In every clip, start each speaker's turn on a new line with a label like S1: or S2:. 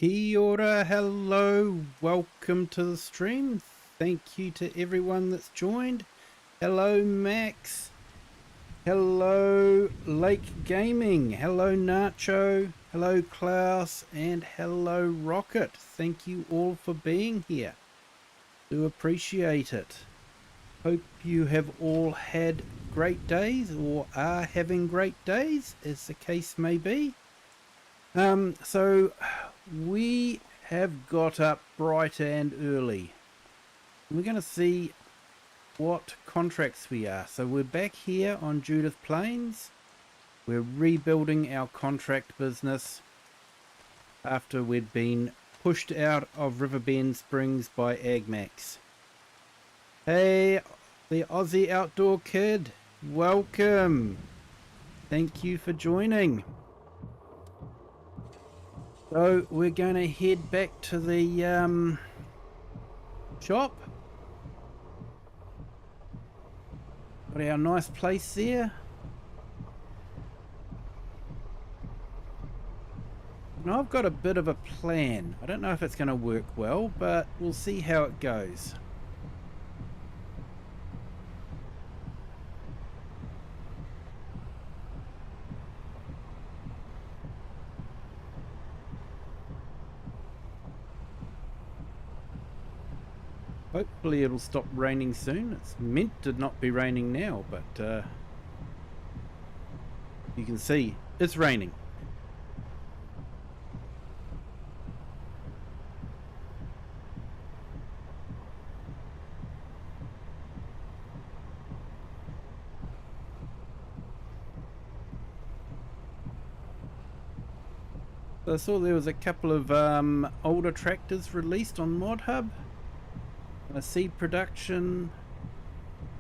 S1: Kia ora, hello, welcome to the stream. Thank you to everyone that's joined. Hello Max, hello Lake Gaming, hello Nacho, hello Klaus, and hello Rocket. Thank you all for being here. Do appreciate it. Hope you have all had great days or are having great days, as the case may be. So we have got up bright and early. We're going to see what contracts we are. So we're back here on Judith Plains. We're rebuilding our contract business after we'd been pushed out of Riverbend Springs by AgMax. Hey, the Aussie Outdoor Kid, welcome. Thank you for joining. So we're going to head back to the shop. Got our nice place there. And I've got a bit of a plan. I don't know if it's going to work well, but we'll see how it goes. Hopefully it'll stop raining soon. It's meant to not be raining now, but you can see it's raining. So I saw there was a couple of older tractors released on ModHub. Seed production,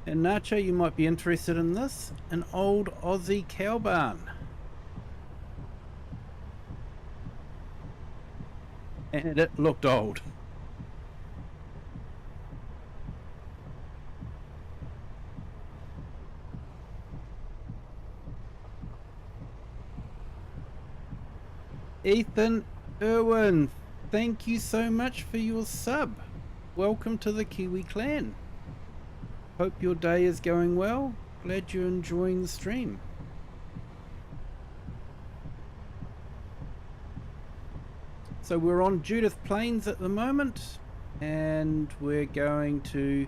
S1: and Nacho, you might be interested in this, an old Aussie cow barn, and it looked old. Ethan Irwin, thank you so much for your sub. Welcome to the Kiwi clan. Hope your day is going well. Glad you're enjoying the stream. So we're on Judith Plains at the moment, and we're going to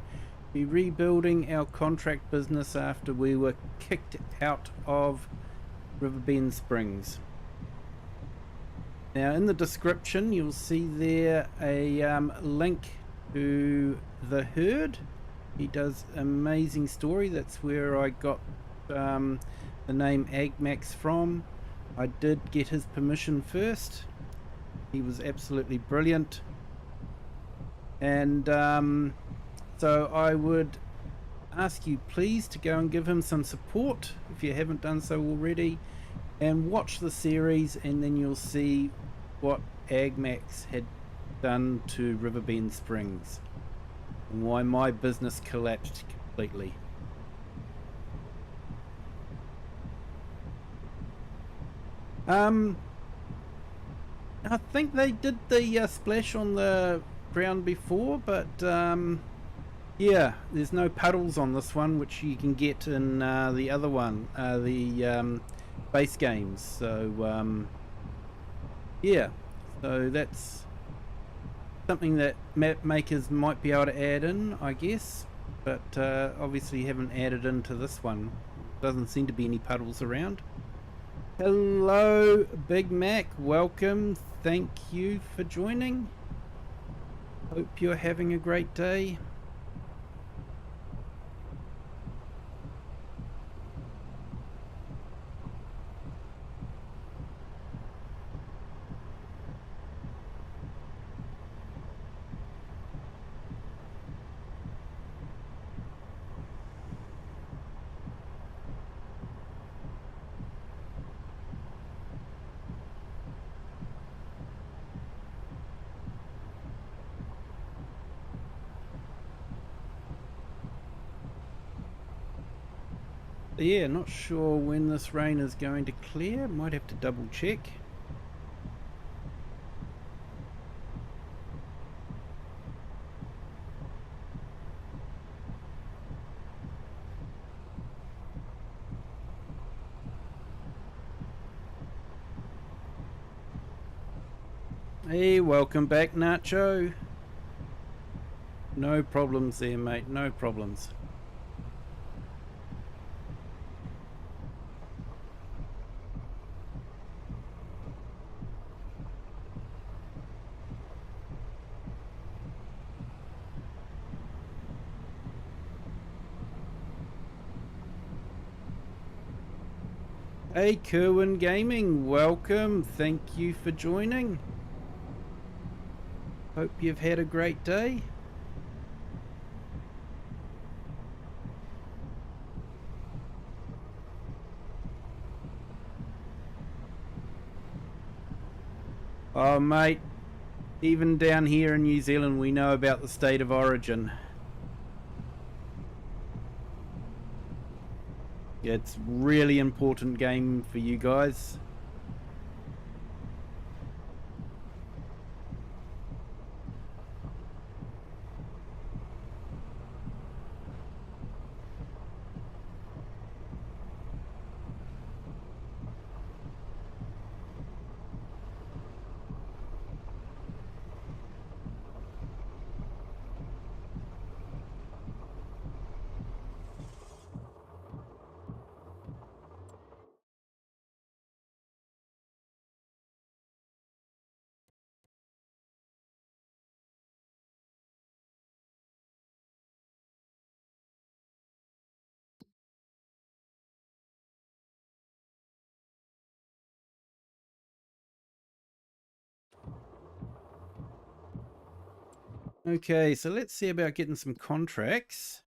S1: be rebuilding our contract business after we were kicked out of Riverbend Springs. Now in the description you'll see there a link to the herd. He does an amazing story. That's where I got the name AgMax from. I did get his permission first. He was absolutely brilliant, and so I would ask you please to go and give him some support if you haven't done so already, and watch the series, and then you'll see what AgMax had done to Riverbend Springs and why my business collapsed completely. I think they did the splash on the ground before, but yeah, there's no puddles on this one, which you can get in the other one, the base games. So yeah, so that's something that map makers might be able to add in, I guess, but obviously haven't added into this one. Doesn't seem to be any puddles around. Hello Big Mac, welcome, thank you for joining. Hope you're having a great day. Yeah, not sure when this rain is going to clear. Might have to double check. Hey, welcome back, Nacho. No problems there, mate. No problems. Hey, Kerwin Gaming, welcome. Thank you for joining. Hope you've had a great day. Oh, mate, even down here in New Zealand, we know about the state of origin. It's really important game for you guys. Okay, so let's see about getting some contracts.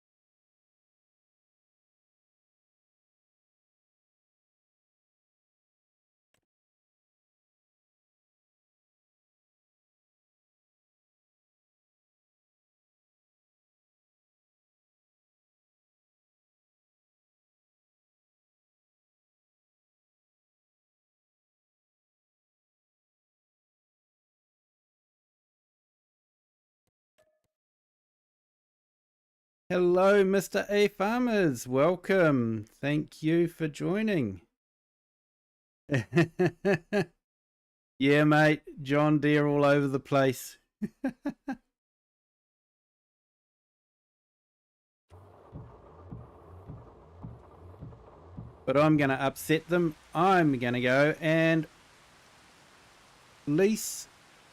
S1: Hello, Mr. A Farmers. Welcome. Thank you for joining. Yeah, mate. John Deere all over the place. But I'm going to upset them. I'm going to go and lease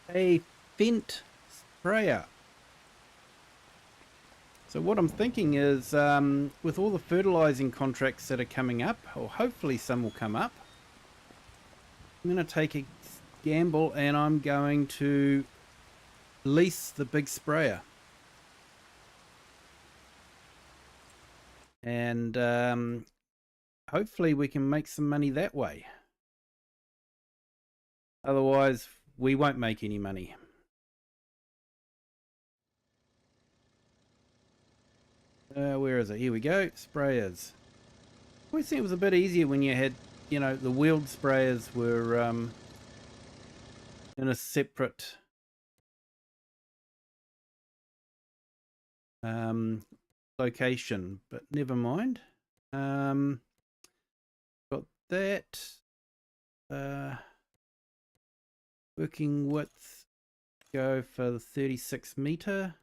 S1: a Fendt sprayer. So what I'm thinking is, with all the fertilizing contracts that are coming up, or hopefully some will come up, I'm going to take a gamble and I'm going to lease the big sprayer. And hopefully we can make some money that way. Otherwise, we won't make any money. Where is it? Here we go. Sprayers. Always think it was a bit easier when you had, you know, the wheeled sprayers were in a separate location, but never mind. Got that. Working width. Go for the 36 meter.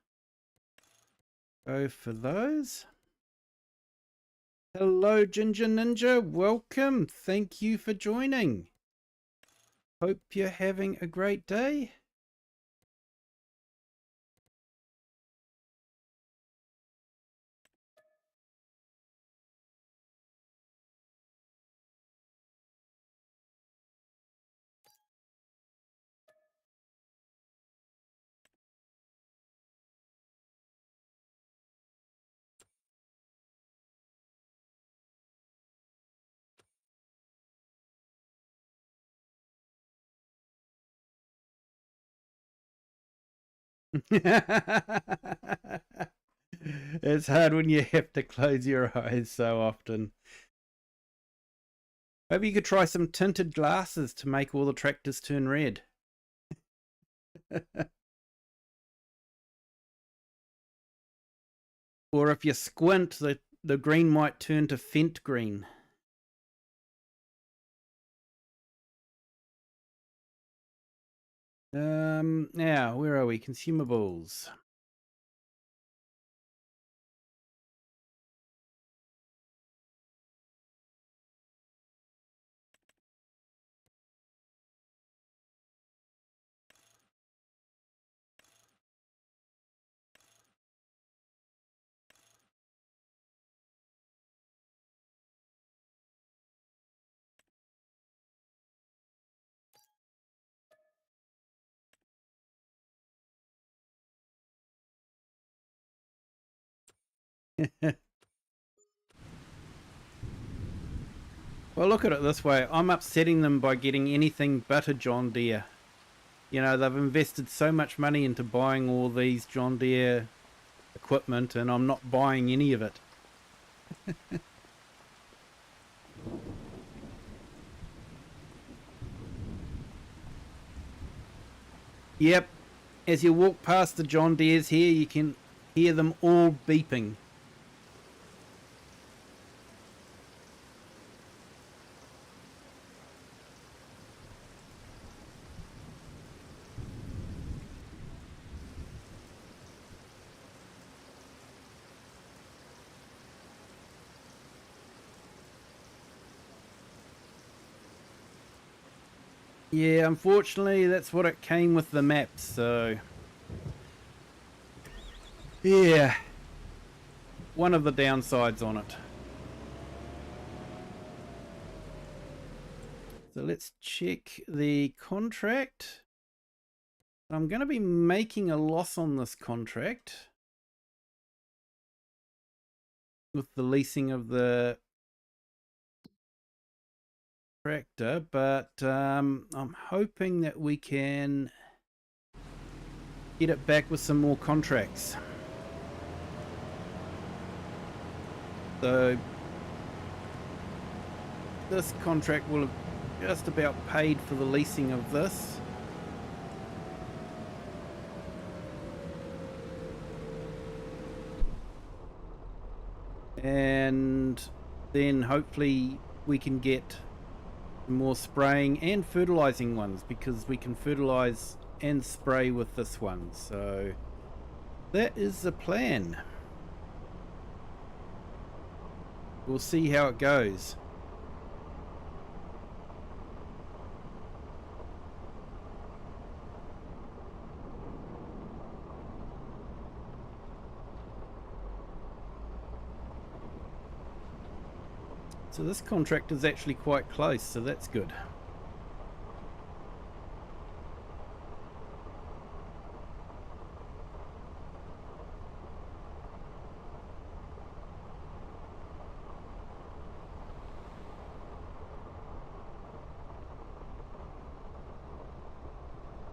S1: Go for those. Hello, Ginger Ninja. Welcome. Thank you for joining. Hope you're having a great day. It's hard when you have to close your eyes so often. Maybe you could try some tinted glasses to make all the tractors turn red. Or if you squint, the green might turn to Fendt green. Now, where are we? Consumables. Well, look at it this way. I'm upsetting them by getting anything but a John Deere. You know, they've invested so much money into buying all these John Deere equipment, and I'm not buying any of it. Yep. As you walk past the John Deeres here, you can hear them all beeping. Yeah, unfortunately, that's what it came with the maps, so... yeah. One of the downsides on it. So let's check the contract. I'm going to be making a loss on this contract with the leasing of the tractor, but I'm hoping that we can get it back with some more contracts. So this contract will have just about paid for the leasing of this. And then hopefully we can get more spraying and fertilizing ones, because we can fertilize and spray with this one. So that is the plan. We'll see how it goes. So this contract is actually quite close, so that's good.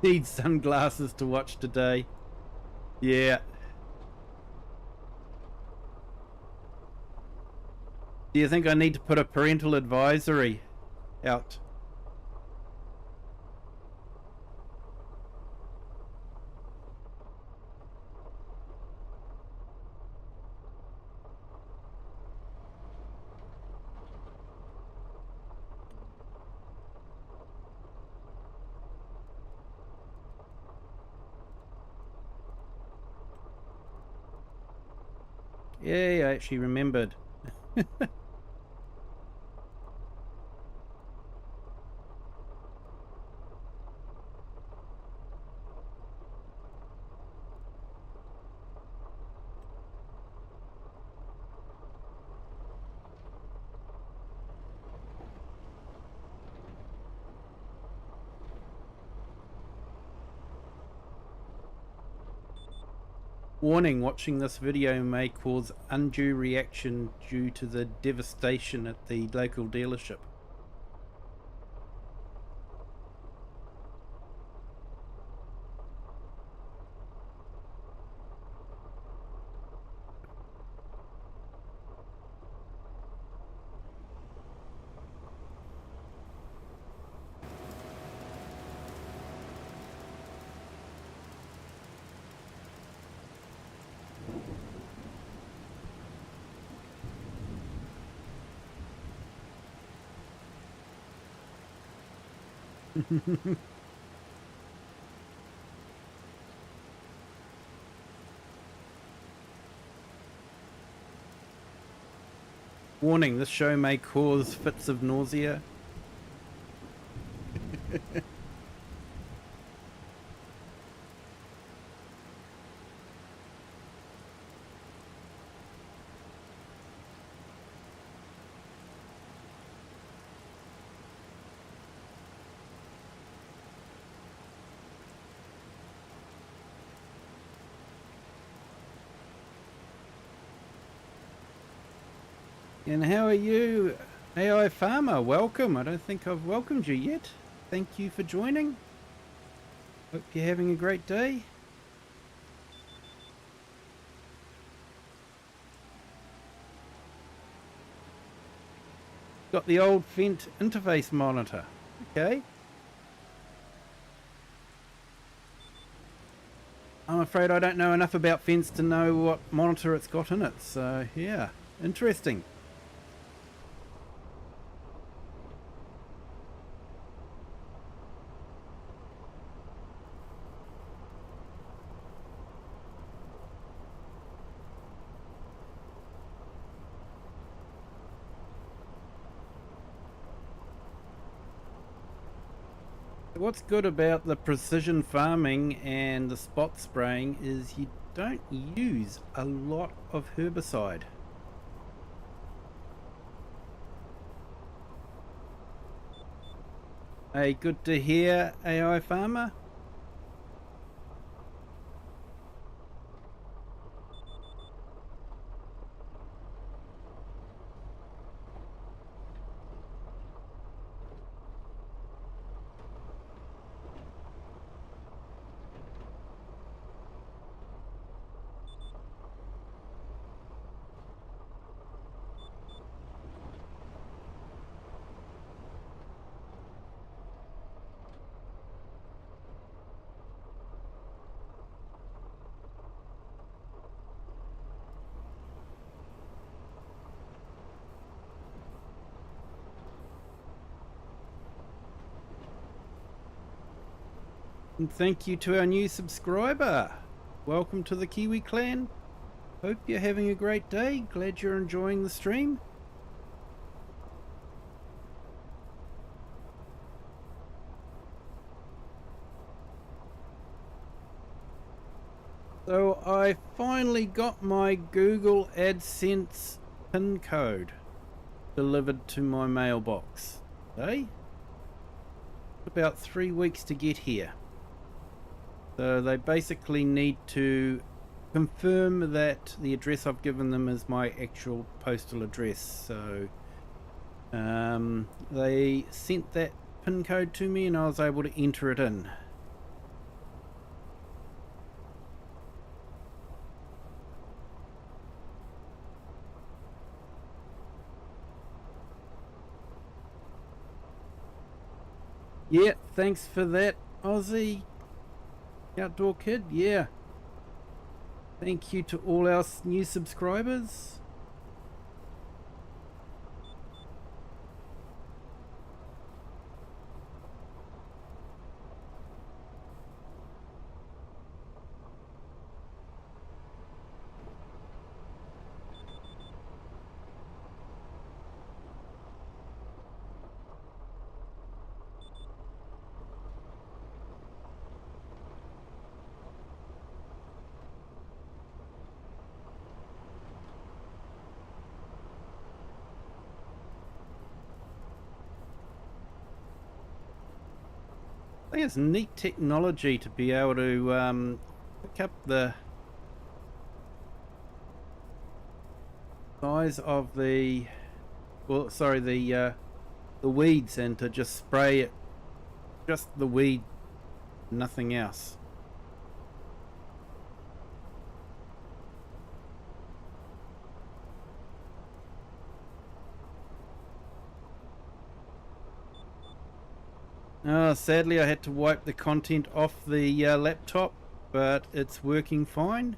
S1: Need sunglasses to watch today. Yeah. Do you think I need to put a parental advisory out? Yeah, I actually remembered. Warning, watching this video may cause undue reaction due to the devastation at the local dealership. Warning, this show may cause fits of nausea. And how are you, AI Farmer? Welcome. I don't think I've welcomed you yet. Thank you for joining. Hope you're having a great day. Got the old Fent interface monitor. Okay. I'm afraid I don't know enough about Fence to know what monitor it's got in it. So, yeah, interesting. What's good about the precision farming and the spot spraying is you don't use a lot of herbicide. Hey, good to hear, AI Farmer. And thank you to our new subscriber. Welcome to the Kiwi clan. Hope you're having a great day. Glad you're enjoying the stream. So I finally got my Google AdSense PIN code delivered to my mailbox. Okay? About 3 weeks to get here. So they basically need to confirm that the address I've given them is my actual postal address. So they sent that PIN code to me and I was able to enter it in. Yeah, thanks for that, Aussie Outdoor Kid. Yeah. Thank you to all our new subscribers. I think it's neat technology to be able to pick up the size of the, well, sorry, the weeds, and to just spray it, just the weed, nothing else. Sadly I had to wipe the content off the laptop, but it's working fine.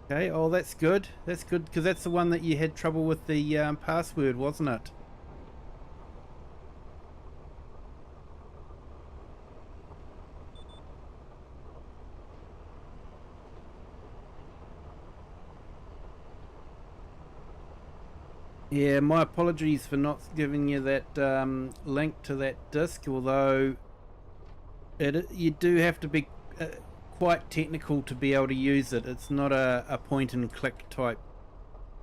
S1: Okay, oh that's good. That's good, because that's the one that you had trouble with the password, wasn't it? Yeah, my apologies for not giving you that link to that disc, although you do have to be quite technical to be able to use it. It's not a point and click type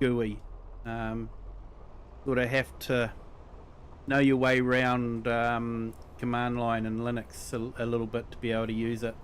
S1: GUI. Sort of have to know your way around command line and Linux a little bit to be able to use it.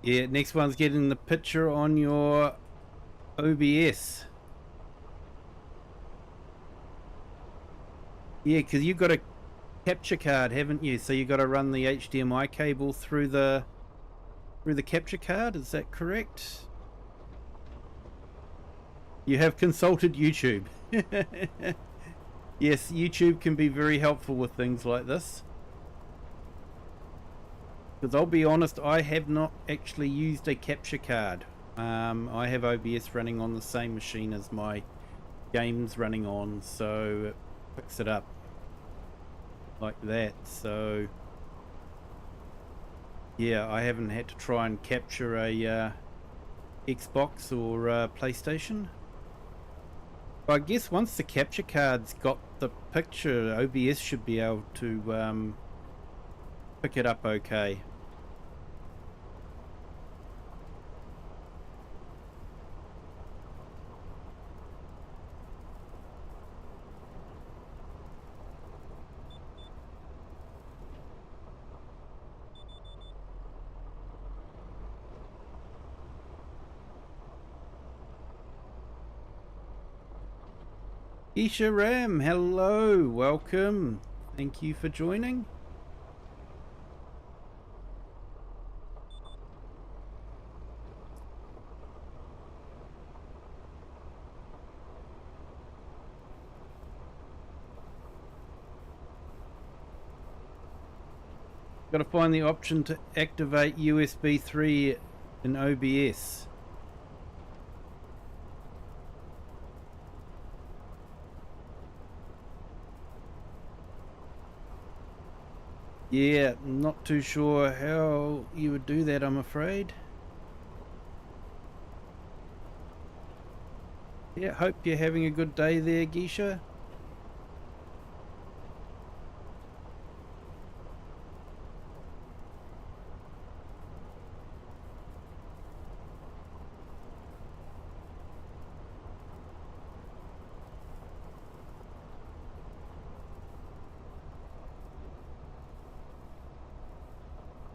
S1: Yeah, next one's getting the picture on your OBS. Yeah, because you've got a capture card, haven't you? So you've got to run the HDMI cable through the capture card. Is that correct? You have consulted YouTube. Yes, YouTube can be very helpful with things like this. Because I'll be honest, I have not actually used a capture card. I have OBS running on the same machine as my game's running on, so it picks it up like that. So yeah, I haven't had to try and capture a Xbox or PlayStation. But I guess once the capture card's got the picture, OBS should be able to pick it up okay. Isha Ram, hello, welcome. Thank you for joining. Got to find the option to activate USB 3 in OBS. Yeah, not too sure how you would do that, I'm afraid. Yeah, hope you're having a good day there, Geisha.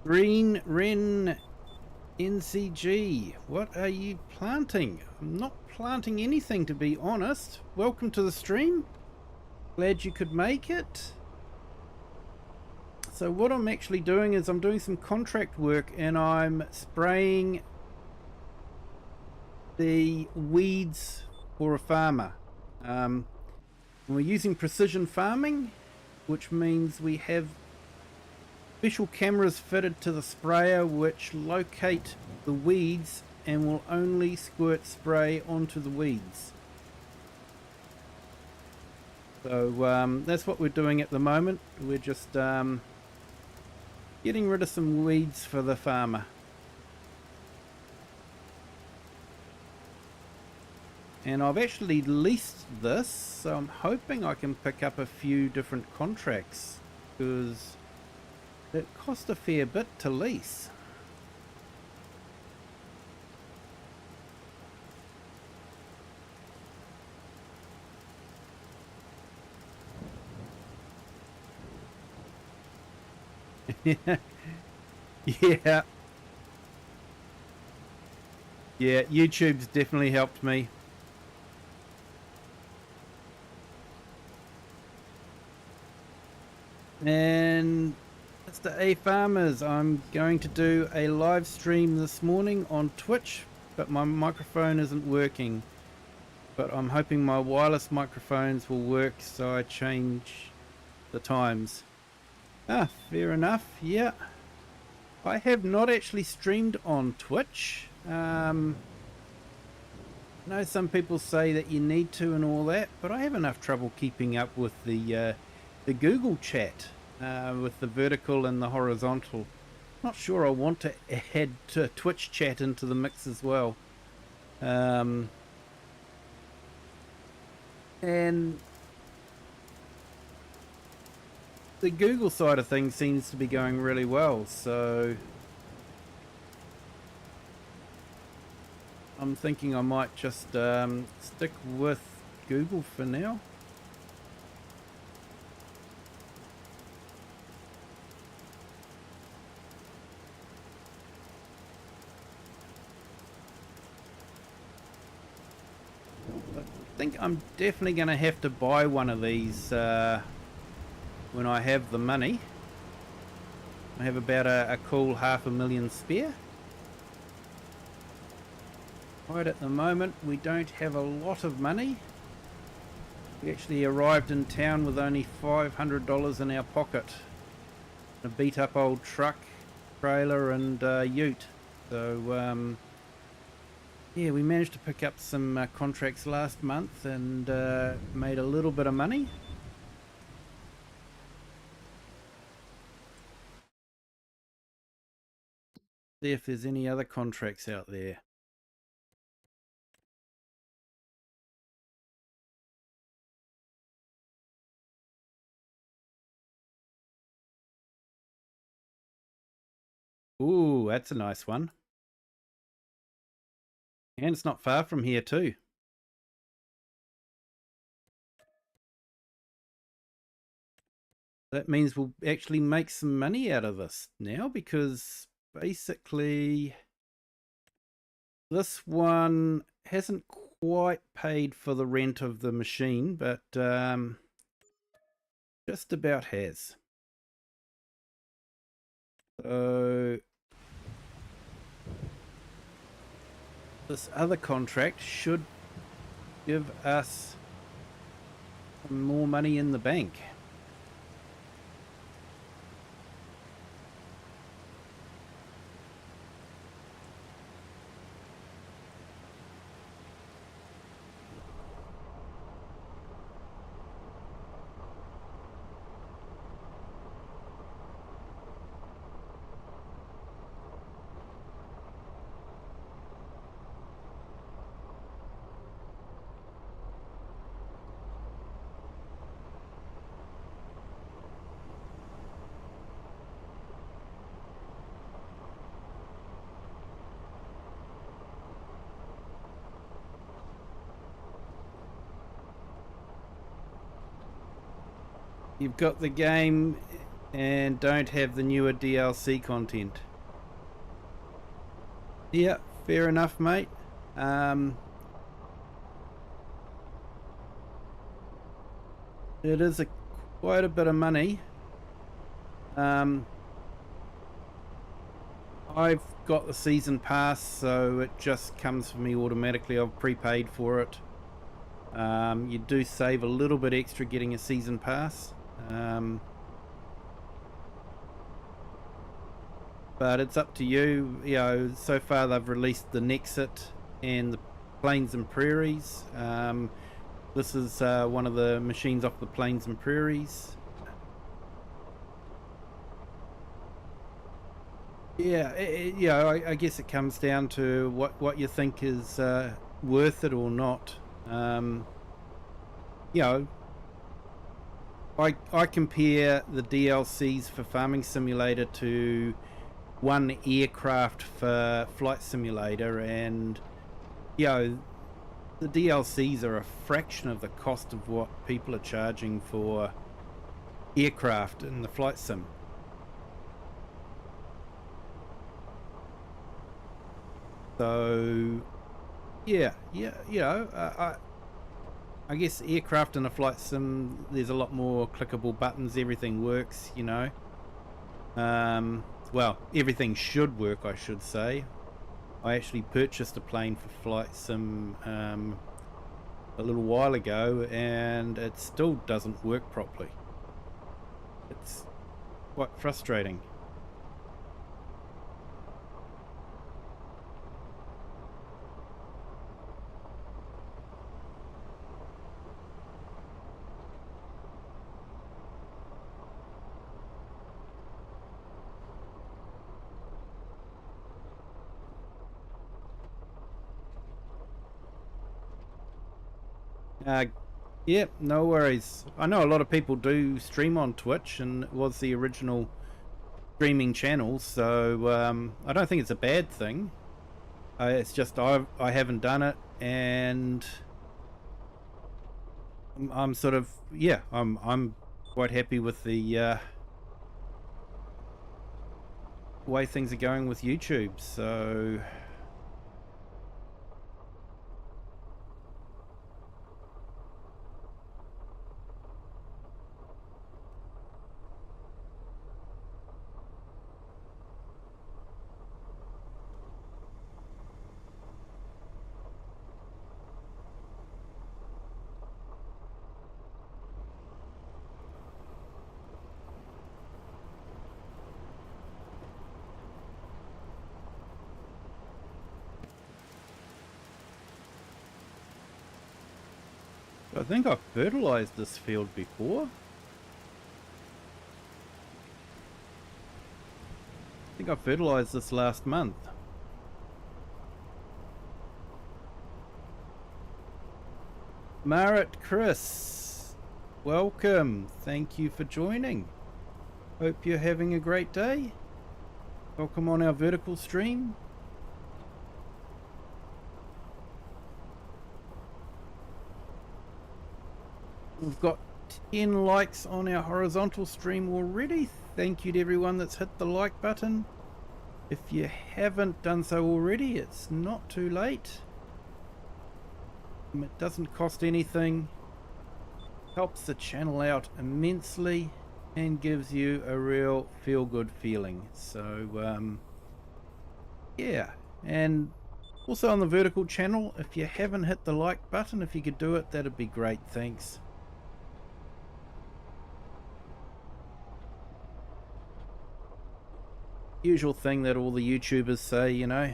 S1: Green Wren NCG, what are you planting? I'm not planting anything, to be honest. Welcome to the stream. Glad you could make it. So what I'm actually doing is I'm doing some contract work and I'm spraying the weeds for a farmer. We're using precision farming, which means we have special cameras fitted to the sprayer which locate the weeds and will only squirt spray onto the weeds. So that's what we're doing at the moment. We're just getting rid of some weeds for the farmer. And I've actually leased this, so I'm hoping I can pick up a few different contracts because it cost a fair bit to lease. Yeah. Yeah, YouTube's definitely helped me. And Mr. A Farmers, I'm going to do a live stream this morning on Twitch, but my microphone isn't working. But I'm hoping my wireless microphones will work, so I change the times. Ah, fair enough, yeah. I have not actually streamed on Twitch. I know some people say that you need to and all that, but I have enough trouble keeping up with the Google chat, with the vertical and the horizontal. Not sure I want to add Twitch chat into the mix as well. And the Google side of things seems to be going really well, so I'm thinking I might just stick with Google for now. I think I'm definitely going to have to buy one of these when I have the money. I have about a cool $500,000 spare. Right at the moment we don't have a lot of money. We actually arrived in town with only $500 in our pocket. A beat up old truck, trailer and ute. So yeah, we managed to pick up some contracts last month and made a little bit of money. See if there's any other contracts out there. Ooh, that's a nice one. And it's not far from here too. That means we'll actually make some money out of this now, because basically this one hasn't quite paid for the rent of the machine, but just about has. So this other contract should give us more money in the bank. You've got the game and don't have the newer DLC content. Yeah, fair enough, mate. It is quite a bit of money. I've got the season pass, so it just comes for me automatically. I've prepaid for it. You do save a little bit extra getting a season pass. But it's up to you. You know, so far they've released the Nexit and the Plains and Prairies. This is one of the machines off the Plains and Prairies. Yeah, I guess it comes down to what you think is worth it or not. You know, I compare the DLCs for Farming Simulator to one aircraft for Flight Simulator, and you know, the DLCs are a fraction of the cost of what people are charging for aircraft in the flight sim. So yeah, I guess aircraft in a flight sim, there's a lot more clickable buttons. Everything works, you know. Well, everything should work, I should say. I actually purchased a plane for flight sim a little while ago, and it still doesn't work properly. It's quite frustrating. Yeah, no worries. I know a lot of people do stream on Twitch, and it was the original streaming channel, so I don't think it's a bad thing. It's just I haven't done it, and I'm sort of, yeah, I'm quite happy with the way things are going with YouTube. So I think I've fertilized this field before. I think I fertilized this last month. Marit Chris, welcome. Thank you for joining. Hope you're having a great day. Welcome on our vertical stream. We've got 10 likes on our horizontal stream already. Thank you to everyone that's hit the like button. If you haven't done so already, it's not too late. It doesn't cost anything, helps the channel out immensely, and gives you a real feel-good feeling. So yeah, and also on the vertical channel, if you haven't hit the like button, if you could do it, that'd be great. Thanks. Usual thing that all the YouTubers say, you know.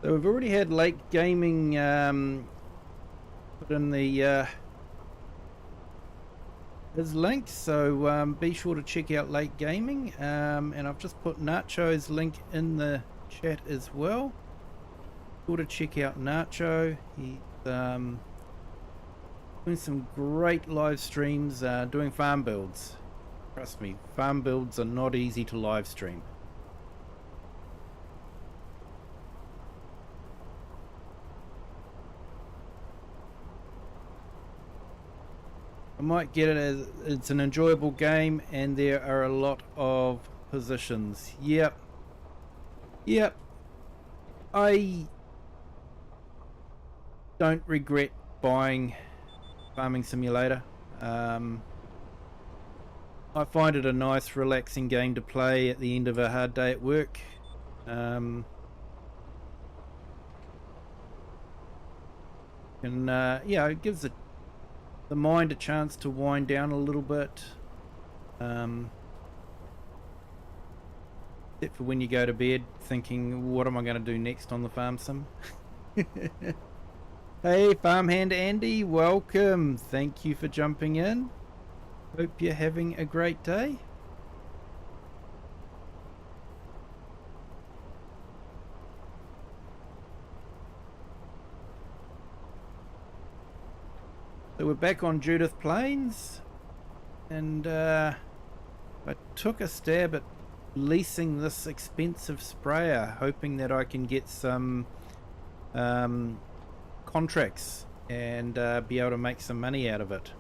S1: So we've already had Lake Gaming put in the his link, so be sure to check out Lake Gaming, and I've just put Nacho's link in the chat as well. Be sure to check out Nacho. He's doing some great live streams doing farm builds. Trust me, farm builds are not easy to live stream. I might get it as it's an enjoyable game, and there are a lot of positions. Yep. I don't regret buying Farming Simulator. I find it a nice, relaxing game to play at the end of a hard day at work. And yeah, it gives the mind a chance to wind down a little bit, except for when you go to bed thinking, what am I going to do next on the farm sim? Hey farmhand Andy, welcome. Thank you for jumping in. Hope you're having a great day. we're back on Judith Plains, and I took a stab at leasing this expensive sprayer, hoping that I can get some contracts and be able to make some money out of it.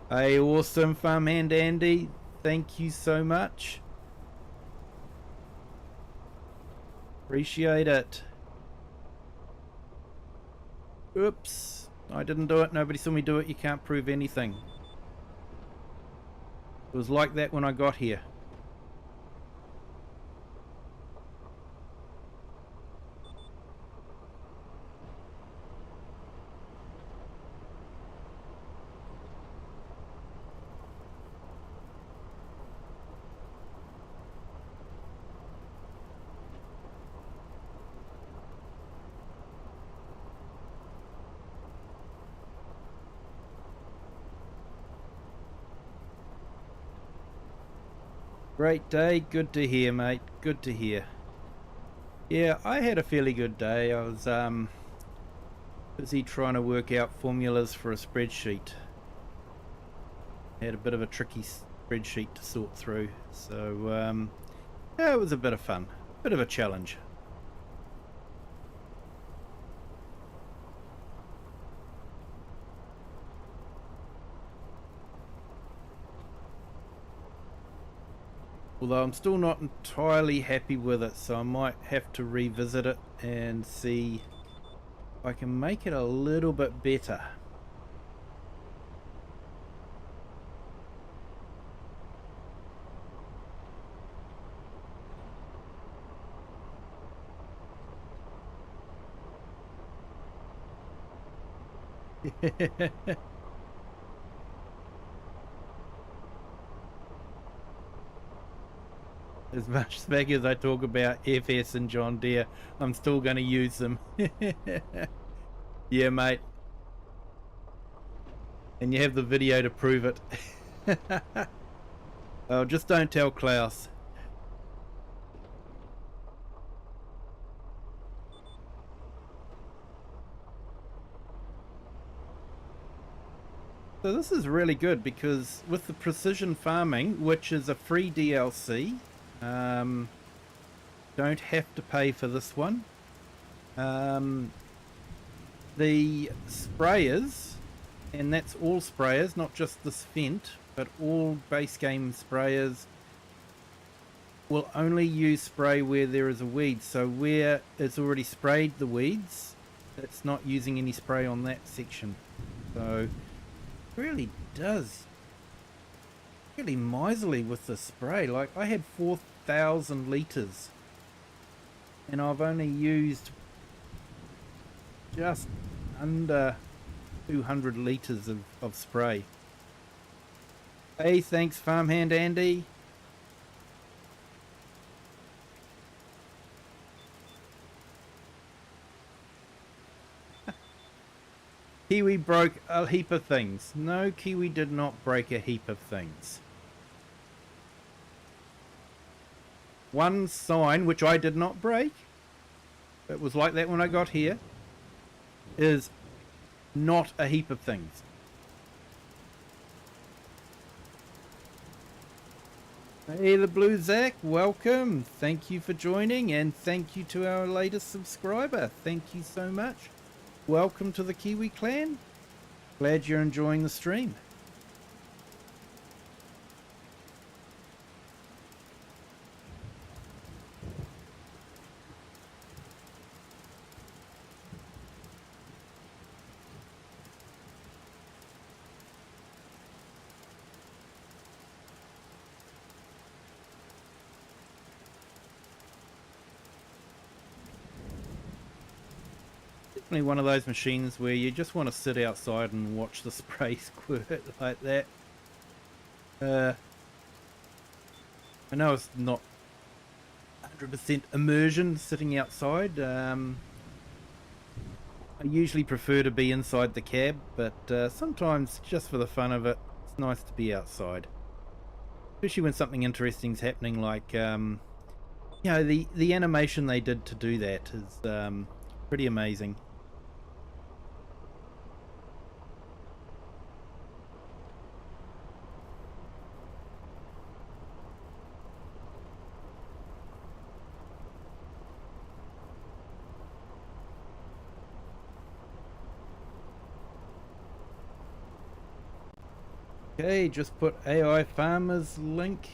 S1: Hey, awesome farmhand Andy, thank you so much. Appreciate it. Oops, I didn't do it. Nobody saw me do it. You can't prove anything. It was like that when I got here. Great day, good to hear, mate, good to hear. Yeah, I had a fairly good day. I was busy trying to work out formulas for a spreadsheet. Had a bit of a tricky spreadsheet to sort through, so yeah, it was a bit of fun, bit of a challenge. Although I'm still not entirely happy with it, so I might have to revisit it and see if I can make it a little bit better. As much spec as I talk about FS and John Deere, I'm still going to use them. Yeah, mate. And you have the video to prove it. Oh, just don't tell Klaus. So this is really good because with the precision farming, which is a free DLC, don't have to pay for this one. The sprayers, and that's all sprayers, not just this Fendt, but all base game sprayers will only use spray where there is a weed. So where it's already sprayed the weeds, it's not using any spray on that section. So it really does really miserly with the spray. Like I had 4,000 litres and I've only used just under 200 litres of spray. Hey, thanks farmhand Andy. Kiwi broke a heap of things. No, Kiwi did not break a heap of things. One sign, which I did not break, it was like that when I got here, is not a heap of things. Hey, the Blue Zach, welcome. Thank you for joining, and thank you to our latest subscriber. Thank you so much. Welcome to the Kiwi clan. Glad you're enjoying the stream. One of those machines where you just want to sit outside and watch the spray squirt like that. I know it's not 100% immersion sitting outside. I usually prefer to be inside the cab, but sometimes just for the fun of it, it's nice to be outside. Especially when something interesting is happening, like you know, the animation they did to do that is pretty amazing. Okay, just put AI Farmers link.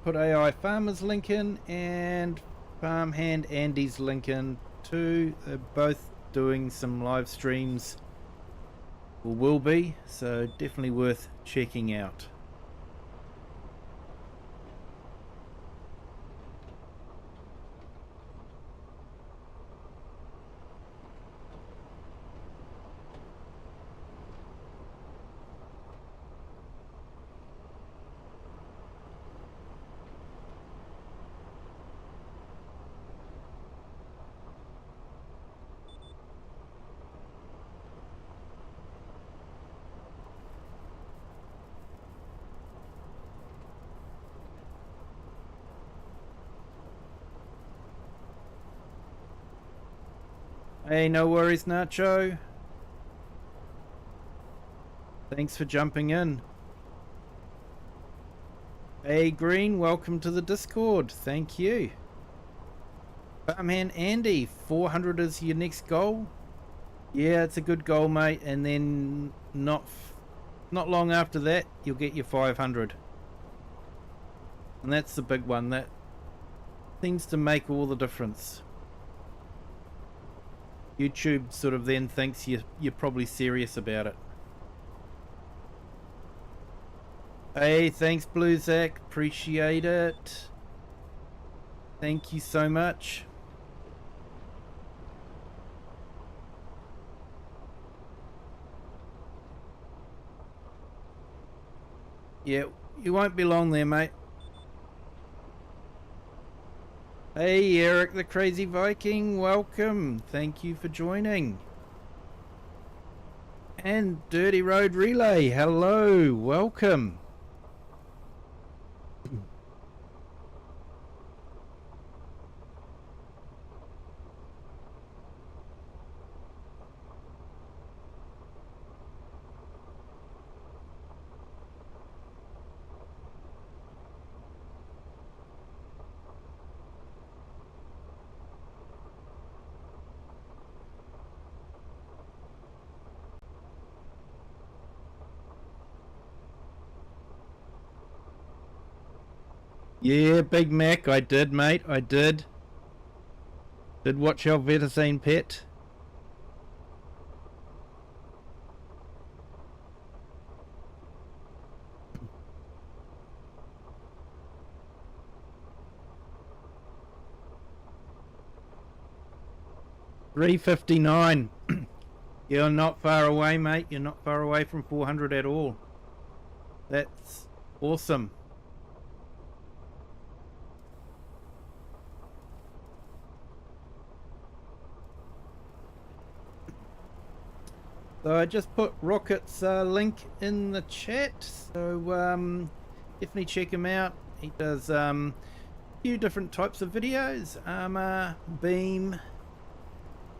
S1: Put AI Farmers link in and Farmhand Andy's link in too. They're both doing some live streams, or will be, so definitely worth checking out. Hey, no worries, Nacho. Thanks for jumping in. Hey, Green, welcome to the Discord. Thank you. Farmhand Andy, 400 is your next goal. Yeah, it's a good goal, mate. And then not long after that, you'll get your 500. And that's the big one. That seems to make all the difference. YouTube sort of then thinks you're probably serious about it. Hey, thanks Blue Zach, appreciate it. Thank you so much. Yeah, you won't be long there, mate. Hey Eric the Crazy Viking, welcome. Thank you for joining. And Dirty Road Relay, hello, welcome. Yeah, Big Mac, I did, mate, I did. Did watch your Vetasane pet. $3.59. You're not far away, mate. You're not far away from 400 at all. That's awesome. So I just put Rocket's link in the chat, so definitely check him out. He does a few different types of videos, armor, beam,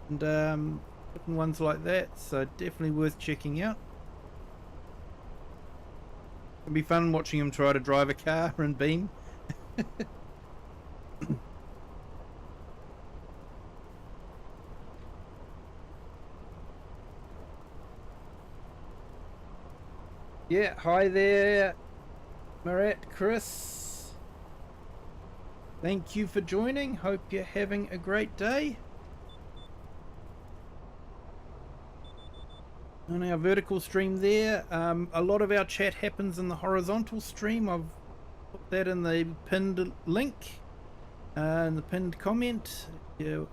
S1: and different ones like that, so definitely worth checking out. It'll be fun watching him try to drive a car and beam. Yeah, hi there, Marat, Chris. Thank you for joining. Hope you're having a great day. On our vertical stream there, a lot of our chat happens in the horizontal stream. I've put that in the pinned link, in the pinned comment. You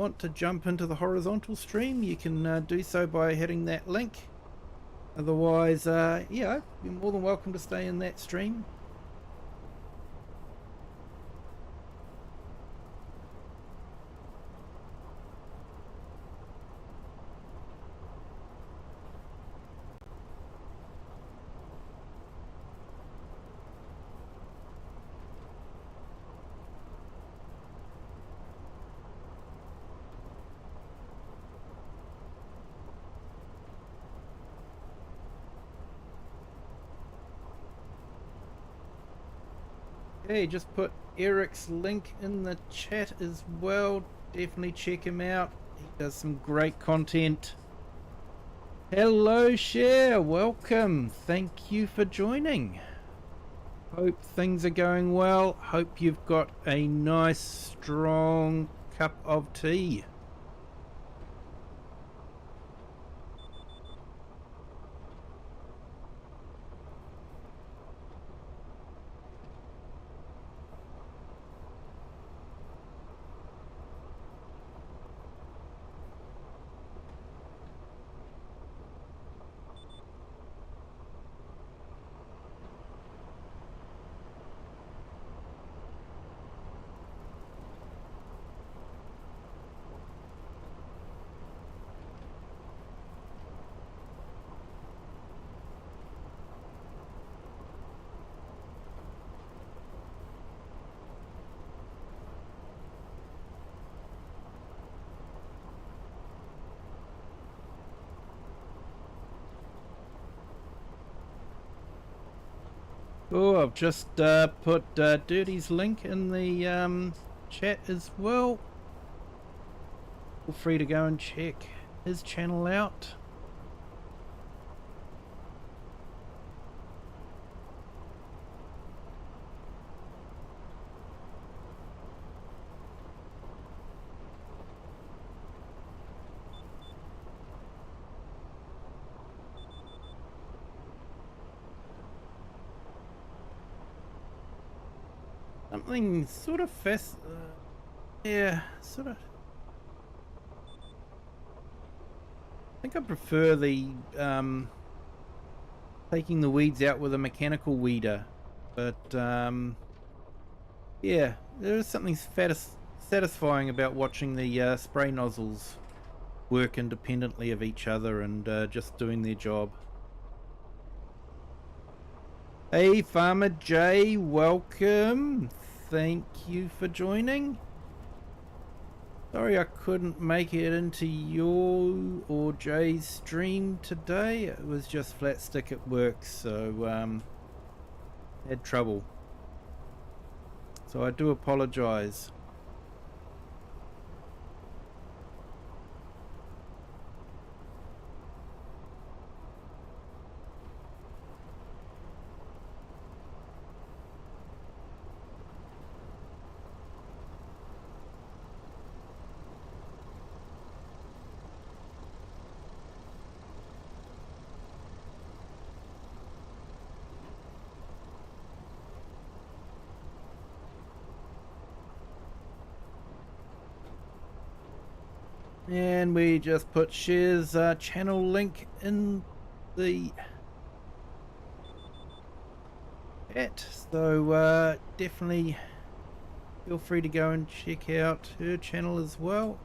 S1: want to jump into the horizontal stream, you can do so by hitting that link. Otherwise, yeah, you're more than welcome to stay in that stream. Okay, just put Eric's link in the chat as well. Definitely check him out. He does some great content. Hello, Cher. Welcome. Thank you for joining. Hope things are going well. Hope you've got a nice, strong cup of tea. Oh, I've just put Dirty's link in the chat as well. Feel free to go and check his channel out. Something sort of yeah, sort of. I think I prefer the taking the weeds out with a mechanical weeder, but yeah, there is something satisfying about watching the spray nozzles work independently of each other and just doing their job. Hey, Farmer Jay, welcome. Thank you for joining. Sorry I couldn't make it into your or Jay's stream today. It was just flat stick at work, so had trouble. So I do apologize. And we just put Cher's channel link in the chat, so definitely feel free to go and check out her channel as well.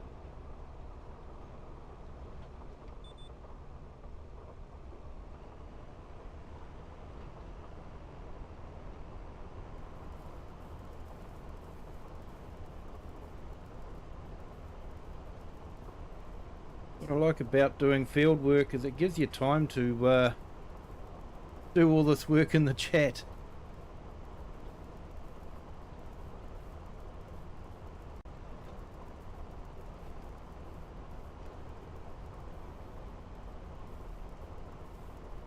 S1: What I like about doing field work is it gives you time to do all this work in the chat.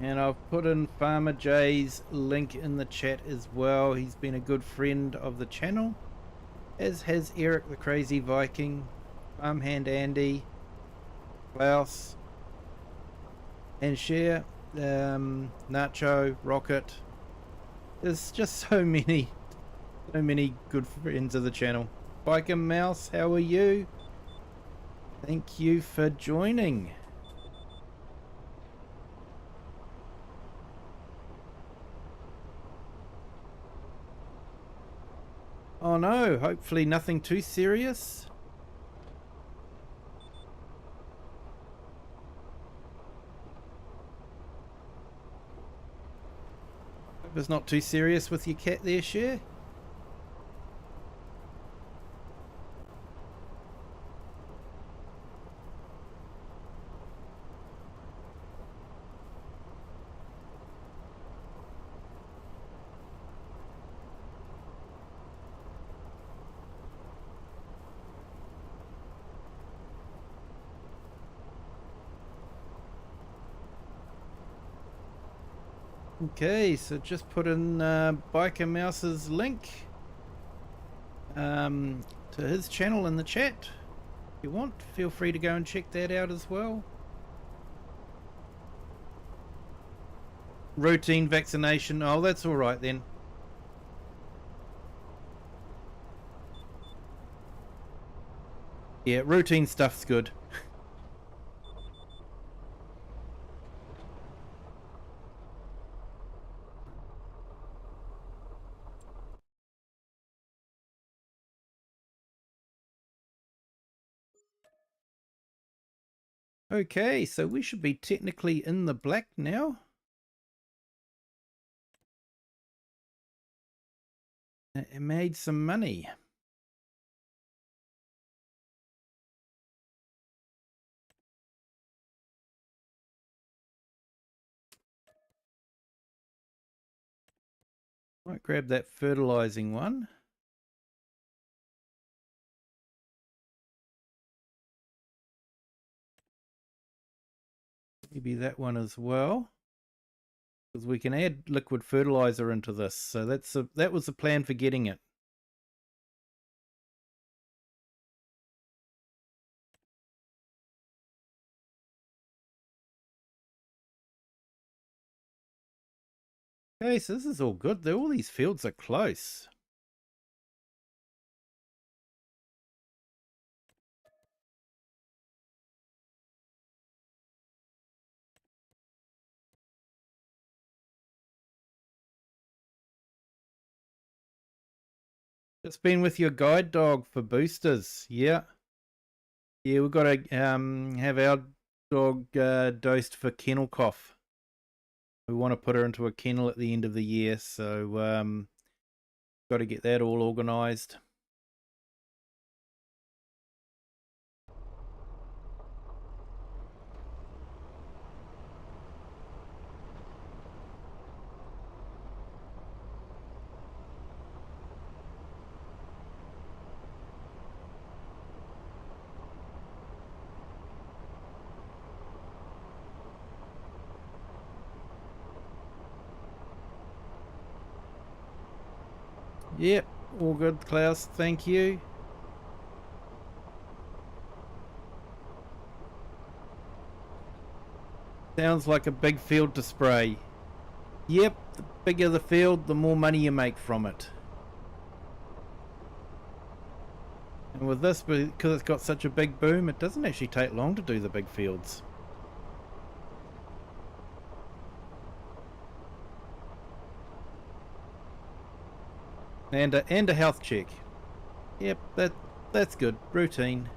S1: And I've put in Farmer Jay's link in the chat as well. He's been a good friend of the channel, as has Eric the Crazy Viking, Farmhand Andy, Klaus, and Cher, Nacho, Rocket. There's just so many good friends of the channel. Biker Mouse, how are you? Thank you for joining. Oh no, hopefully nothing too serious. Hope it's not too serious with your cat there, Cher. Okay, so just put in Biker Mouse's link to his channel in the chat. If you want, feel free to go and check that out as well. Routine vaccination. Oh, that's all right then. Yeah, routine stuff's good. Okay, so we should be technically in the black now. It made some money. Might grab that fertilizing one. Maybe that one as well. Because we can add liquid fertilizer into this. So that was the plan for getting it. Okay, so this is all good. All these fields are close. Just been with your guide dog for boosters. Yeah. Yeah, we've got to have our dog dosed for kennel cough. We want to put her into a kennel at the end of the year, so got to get that all organised. Yep, all good, Klaus. Thank you. Sounds like a big field to spray. Yep, the bigger the field, the more money you make from it. And with this, because it's got such a big boom, it doesn't actually take long to do the big fields. And a health check. Yep, that's good. Routine.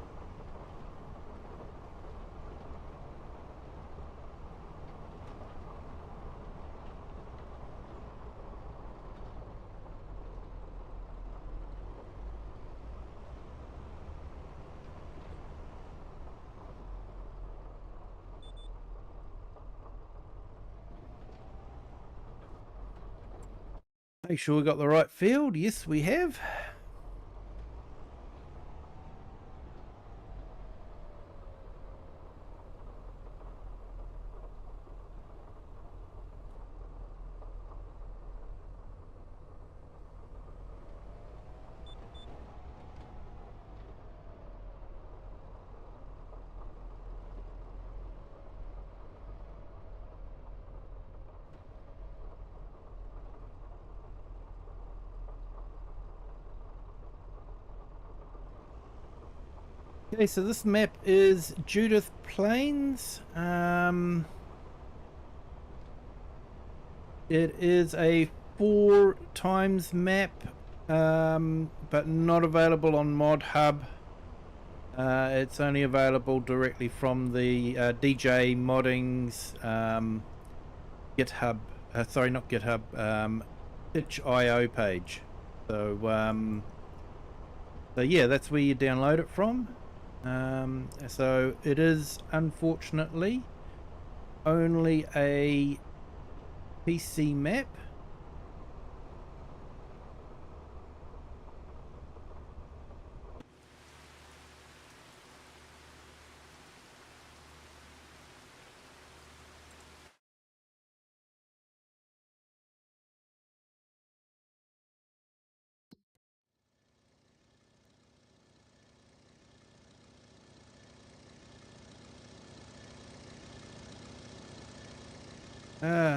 S1: Make sure we got the right field. Yes, we have. Okay, so this map is Judith Plains. It is a 4 times map, but not available on Mod Hub. It's only available directly from the DJ Modding's GitHub. Sorry, not GitHub. itch.io page. So yeah, that's where you download it from. So it is unfortunately only a PC map.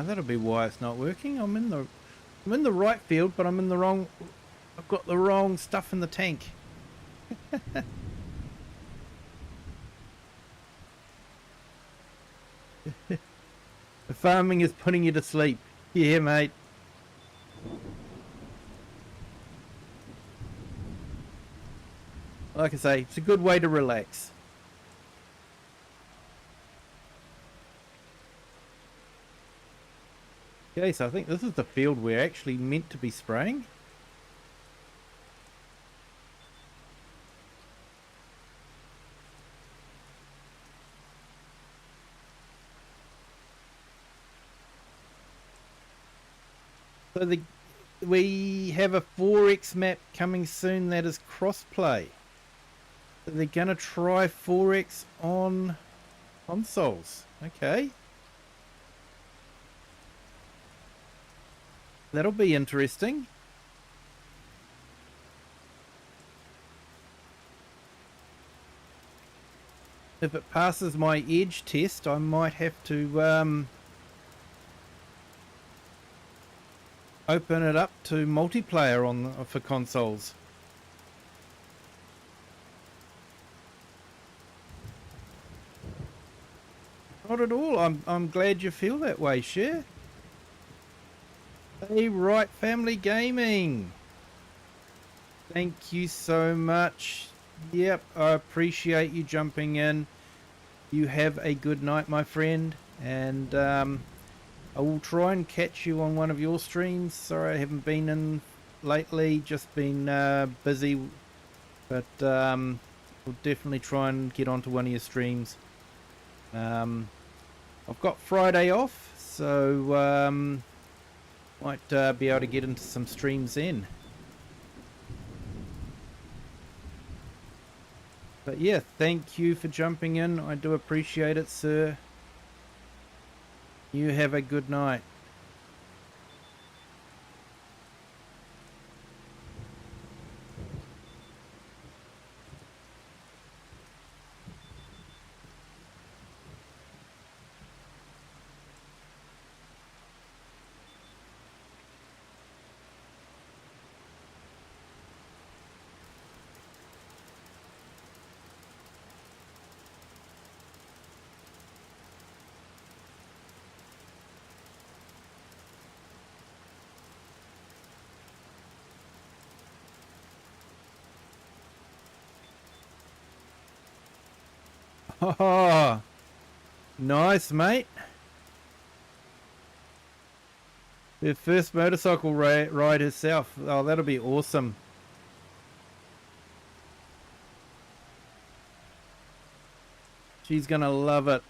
S1: That'll be why it's not working. I'm in the right field, but I'm in the wrong. I've got the wrong stuff in the tank. The farming is putting you to sleep. Yeah, mate. Like I say, it's a good way to relax. Okay, so I think this is the field we're actually meant to be spraying. So we have a 4X map coming soon that is crossplay. So they're going to try 4X on consoles. Okay. That'll be interesting. If it passes my edge test, I might have to open it up to multiplayer for consoles. Not at all. I'm glad you feel that way, Cher. Hey, right, Family Gaming. Thank you so much. Yep, I appreciate you jumping in. You have a good night, my friend, and I will try and catch you on one of your streams. Sorry I haven't been in lately, just been busy, but we'll definitely try and get onto one of your streams. I've got Friday off, so might be able to get into some streams then. But yeah, thank you for jumping in. I do appreciate it, sir. You have a good night. Oh, nice, mate. Her first motorcycle ride herself. Oh, that'll be awesome. She's gonna love it.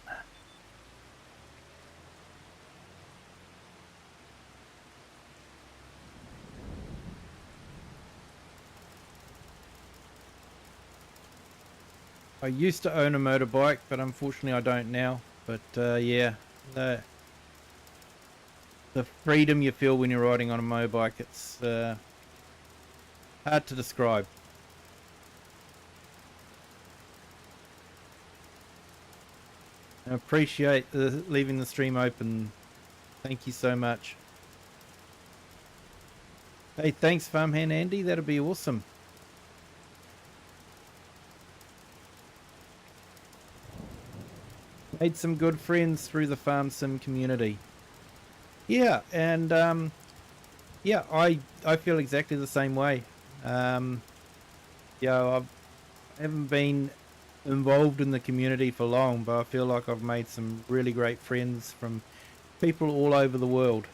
S1: I used to own a motorbike, but unfortunately I don't now. But yeah, the freedom you feel when you're riding on a motorbike, it's hard to describe. I appreciate leaving the stream open. Thank you so much. Hey, thanks Farmhand Andy, that'll be awesome. Made some good friends through the farm sim community. Yeah, and yeah, I feel exactly the same way. Yeah, I haven't been involved in the community for long, but I feel like I've made some really great friends from people all over the world.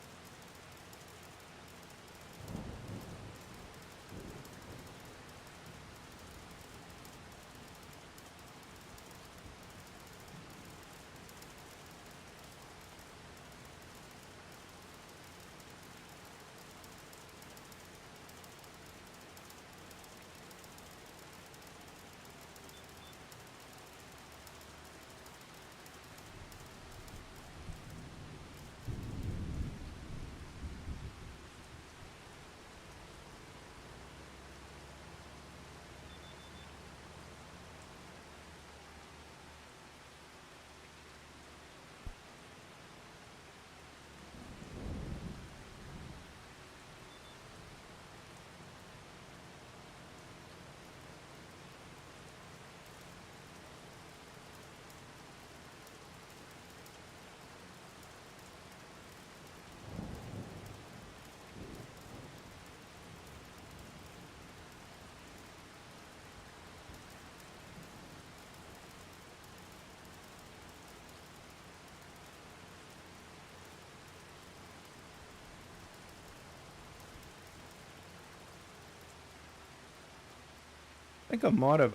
S1: I think I might have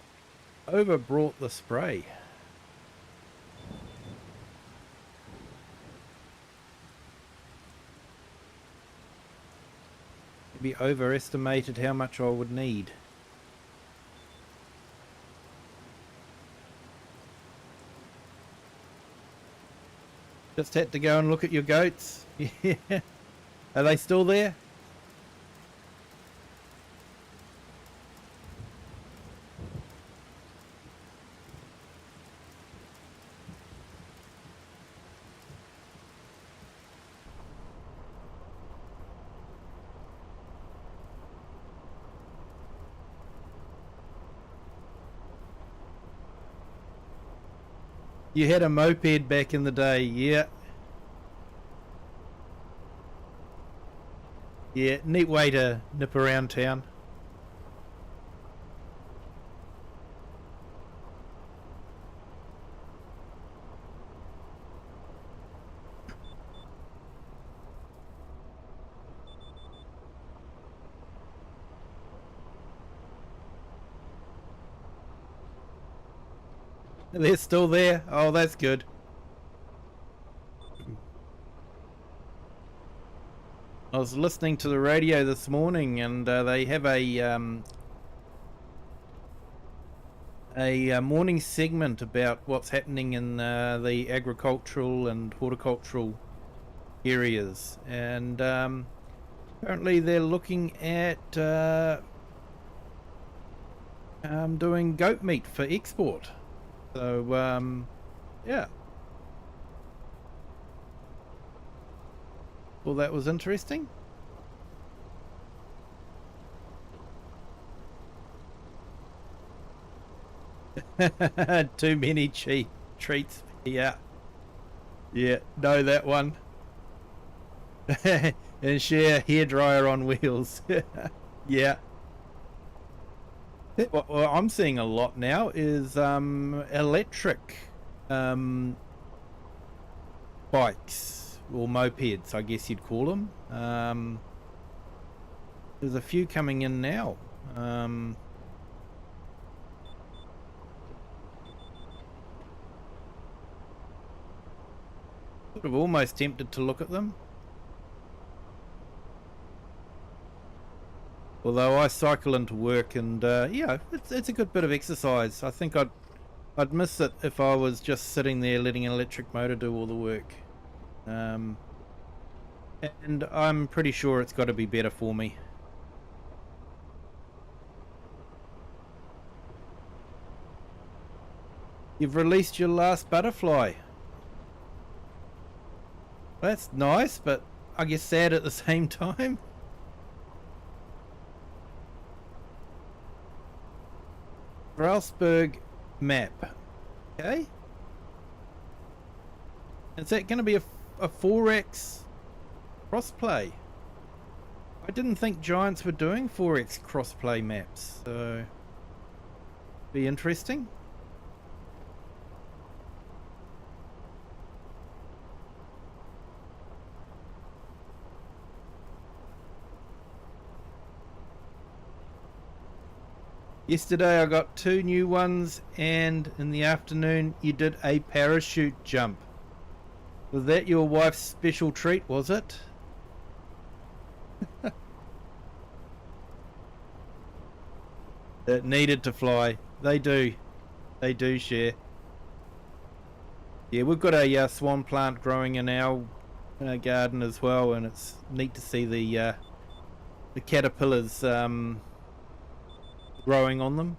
S1: overbrought the spray. Maybe overestimated how much I would need. Just had to go and look at your goats. Yeah. Are they still there? You had a moped back in the day, yeah. Yeah, neat way to nip around town. They're still there? Oh, that's good. I was listening to the radio this morning, and they have a morning segment about what's happening in the agricultural and horticultural areas, and apparently they're looking at doing goat meat for export. So yeah. Well, that was interesting. Too many treats. Yeah. Yeah, know that one. And share hairdryer on wheels. Yeah. What I'm seeing a lot now is electric bikes or mopeds, I guess you'd call them. There's a few coming in now. Sort of almost tempted to look at them. Although I cycle into work, and yeah, it's a good bit of exercise. I think I'd miss it if I was just sitting there letting an electric motor do all the work. And I'm pretty sure it's got to be better for me. You've released your last butterfly. That's nice, but I guess sad at the same time. Strasbourg map. Okay. Is that going to be a 4X crossplay? I didn't think Giants were doing 4X crossplay maps, so be interesting. Yesterday I got 2 new ones, and in the afternoon you did a parachute jump. Was that your wife's special treat, was it? That needed to fly. They do. They do share. Yeah, we've got a swan plant growing in our garden as well, and it's neat to see the caterpillars growing on them.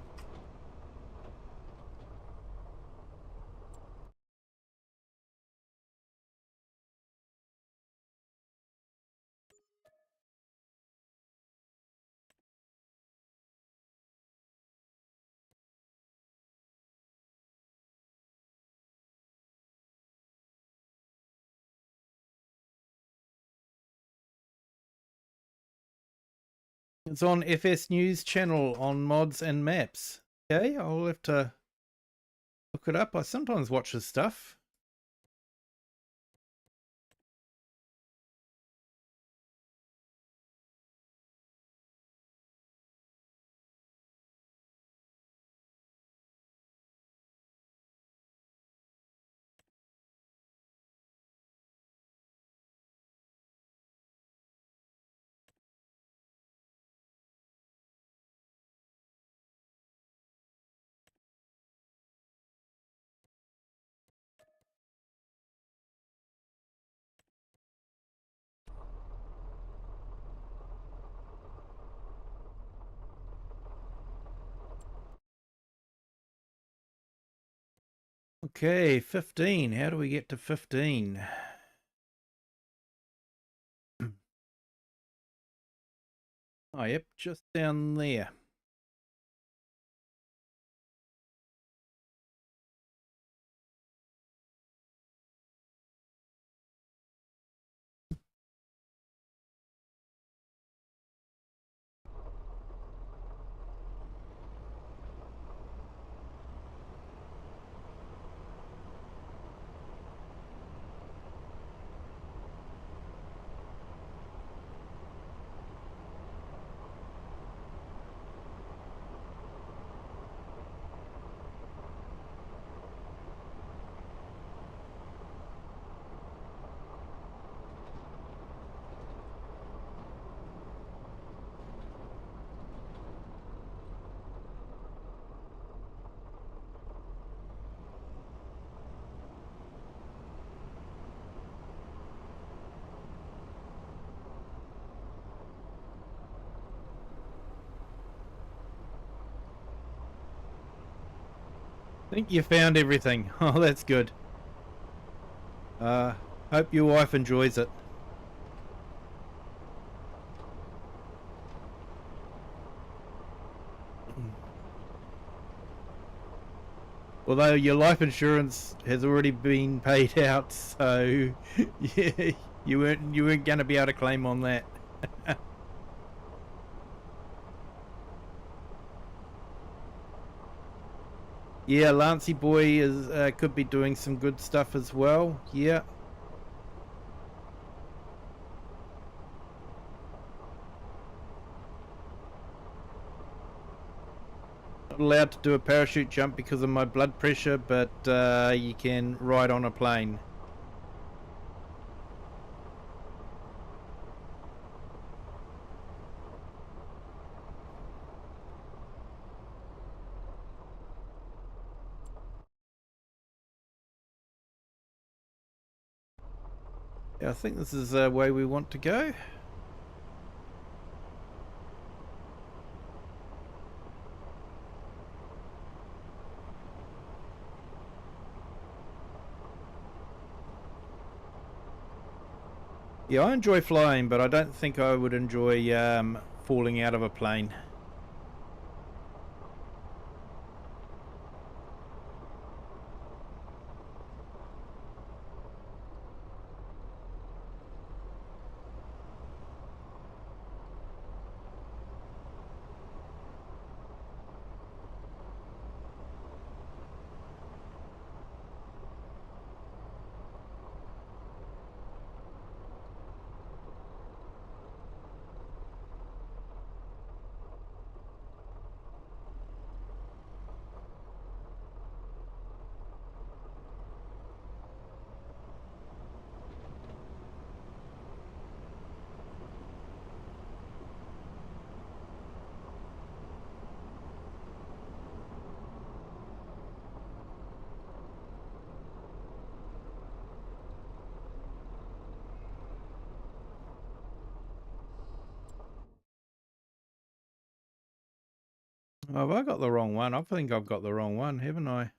S1: It's on FS News channel on Mods and Maps. Okay, I'll have to look it up. I sometimes watch his stuff. Okay, 15. How do we get to 15? Oh, yep, just down there. I think you found everything. Oh, that's good. Hope your wife enjoys it. Although your life insurance has already been paid out, so yeah, you weren't going to be able to claim on that. Yeah, Lancey boy is could be doing some good stuff as well. Yeah. Not allowed to do a parachute jump because of my blood pressure, but you can ride on a plane. Yeah, I think this is the way we want to go. Yeah, I enjoy flying, but I don't think I would enjoy falling out of a plane. Oh, have I got the wrong one? I think I've got the wrong one, haven't I? I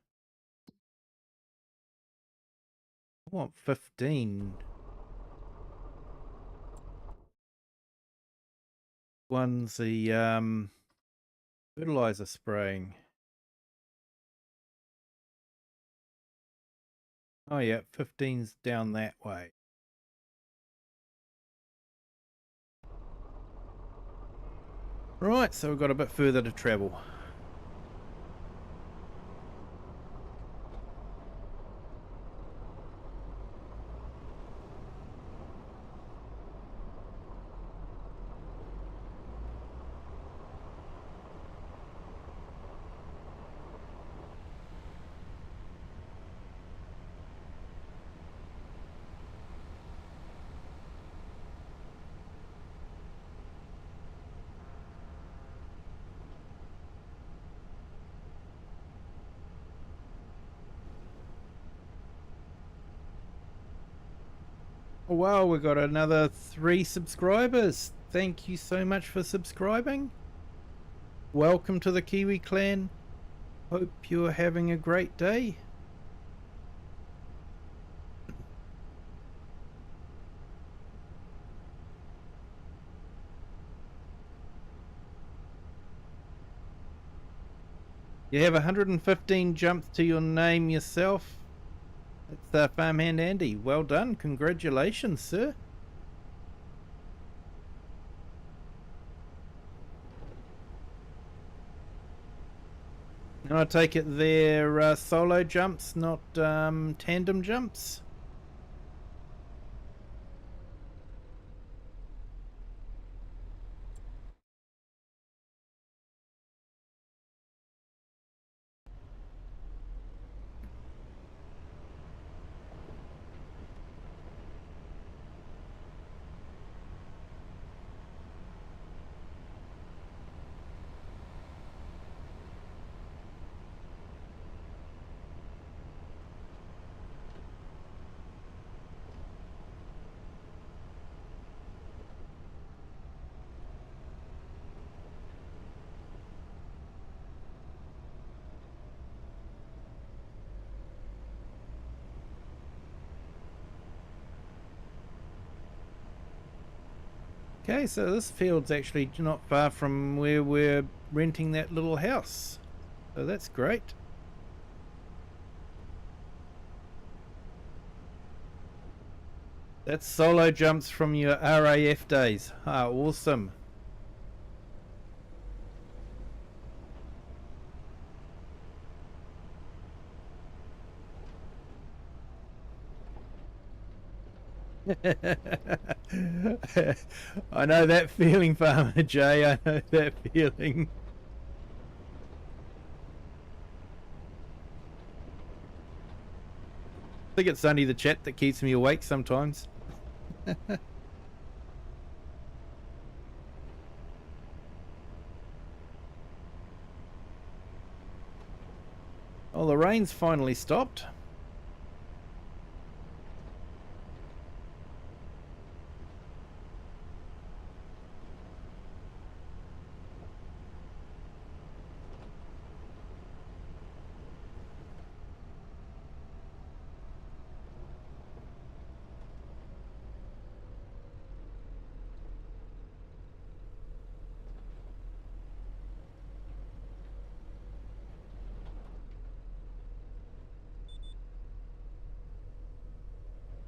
S1: want 15. One's the fertilizer spraying. Oh yeah, 15's down that way. Right, so we've got a bit further to travel. Oh, wow, we've got another 3 subscribers. Thank you so much for subscribing. Welcome to the Kiwi clan. Hope you're having a great day. You have 115 jumps to your name yourself. It's Farmhand Andy. Well done. Congratulations, sir. And I take it they're solo jumps, not tandem jumps? Okay, so this field's actually not far from where we're renting that little house. So that's great. That's solo jumps from your RAF days. Ah, awesome. I know that feeling, Farmer Jay. I know that feeling. I think it's only the chat that keeps me awake sometimes. Oh, the rain's finally stopped.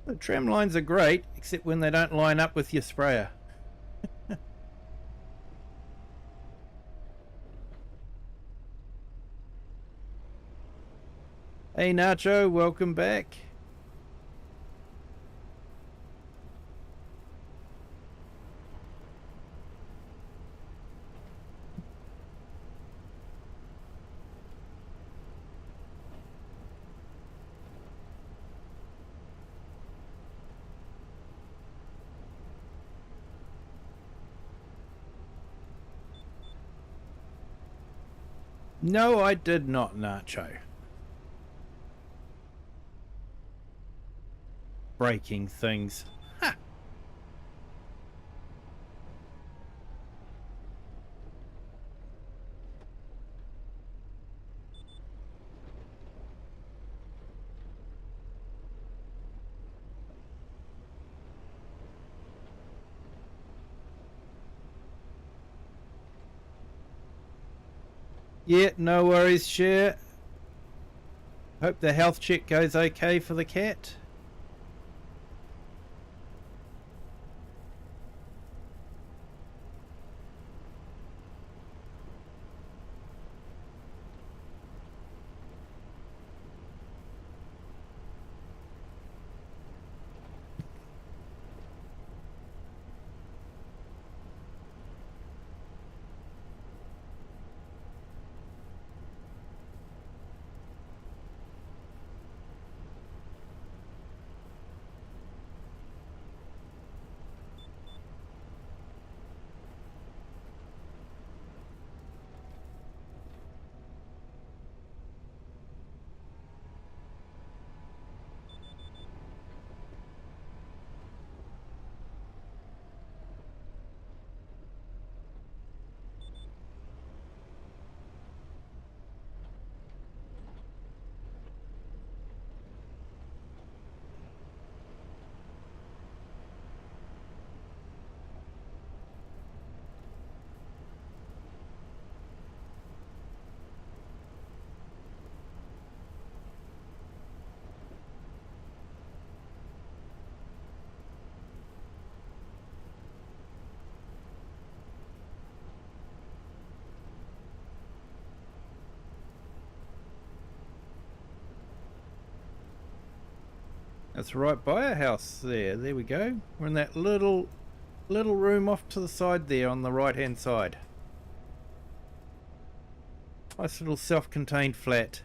S1: The tram lines are great, except when they don't line up with your sprayer. Hey Nacho, welcome back. No, I did not, Nacho. Breaking things. Ha! Yeah, no worries, Share. Hope the health check goes okay for the cat. That's right by our house there. There we go. We're in that little room off to the side there on the right hand side. Nice little self-contained flat.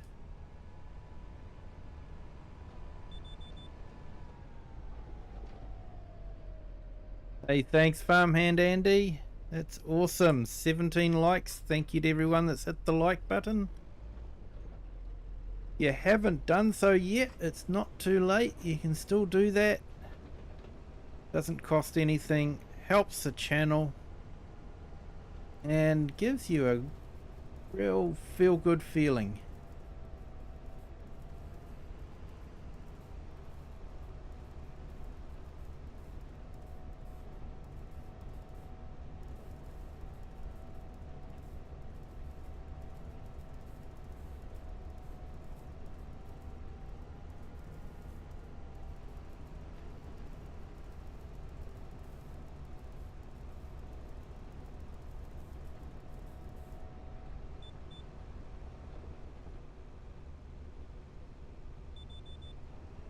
S1: Hey, thanks Farmhand Andy. That's awesome. 17 likes. Thank you to everyone that's hit the like button. You haven't done so yet, it's not too late. You can still do that. Doesn't cost anything, helps the channel, and gives you a real feel-good feeling.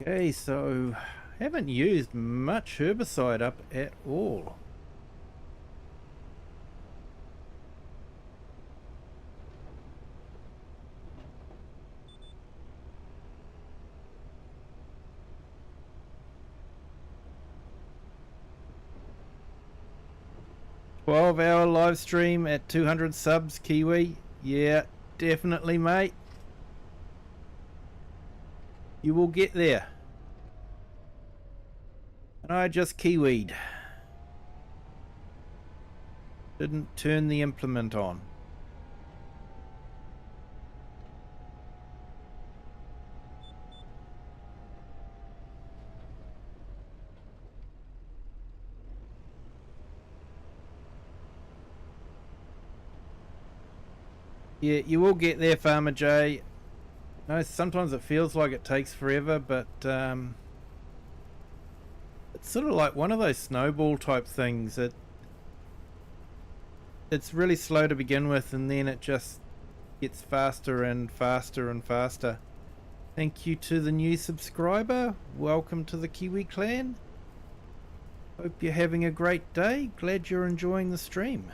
S1: Okay, so haven't used much herbicide up at all. "12-hour live stream at 200 subs, Kiwi." Yeah, definitely, mate. You will get there. And I just kiwied. Didn't turn the implement on. Yeah, you will get there, Farmer J. No, sometimes it feels like it takes forever, but it's sort of like one of those snowball type things. It's really slow to begin with, and then it just gets faster and faster and faster. Thank you to the new subscriber. Welcome to the Kiwi clan. Hope you're having a great day. Glad you're enjoying the stream.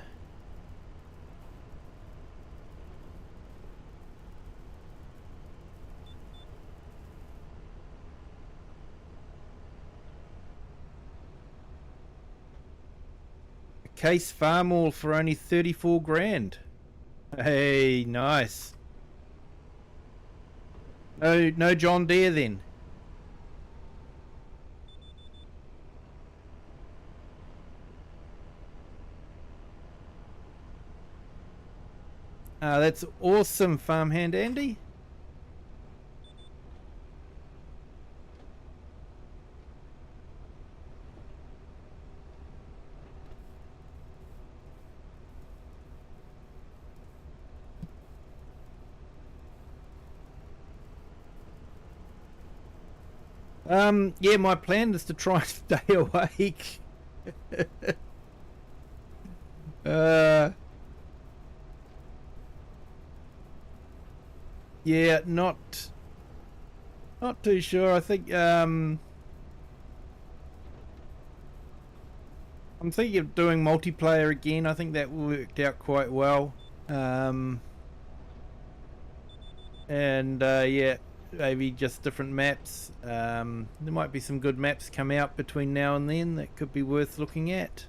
S1: Case farm all for only 34 grand. Hey, nice. No John Deere then. That's awesome, Farmhand Andy. Yeah, my plan is to try and stay awake. Yeah, not too sure. I think I'm thinking of doing multiplayer again. I think that worked out quite well. And yeah, maybe just different maps. There might be some good maps come out between now and then that could be worth looking at.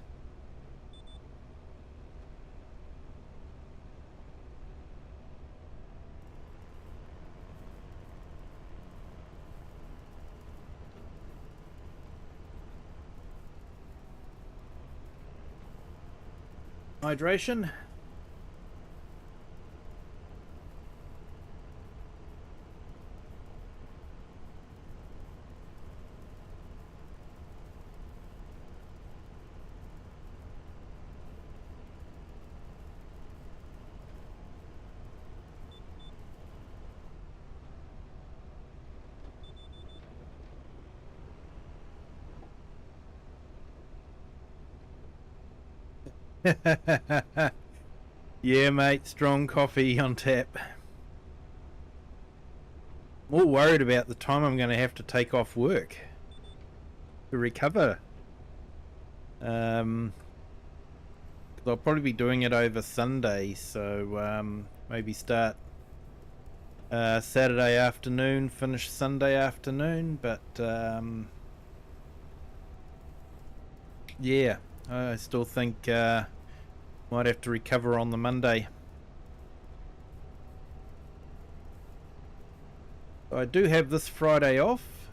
S1: Hydration. Yeah, mate, strong coffee on tap. More worried about the time I'm going to have to take off work to recover. I'll probably be doing it over Sunday, so maybe start Saturday afternoon, finish Sunday afternoon, but yeah, I still think might have to recover on the Monday. I do have this Friday off.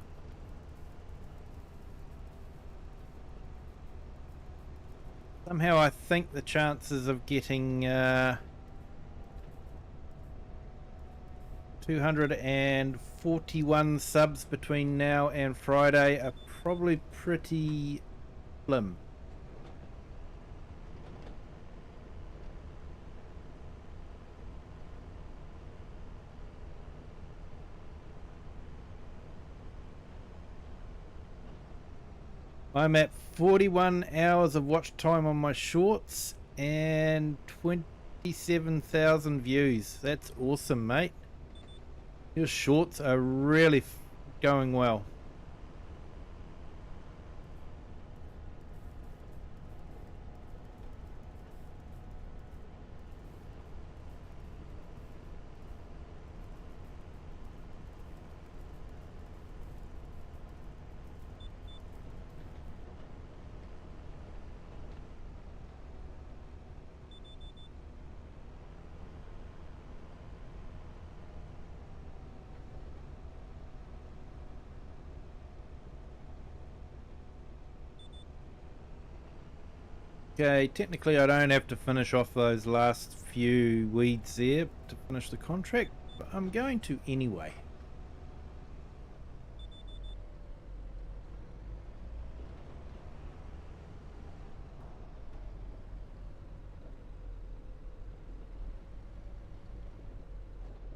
S1: Somehow I think the chances of getting 241 subs between now and Friday are probably pretty slim. I'm at 41 hours of watch time on my shorts and 27,000 views. That's awesome, mate. Your shorts are really going well. Okay, technically I don't have to finish off those last few weeds there to finish the contract, but I'm going to anyway.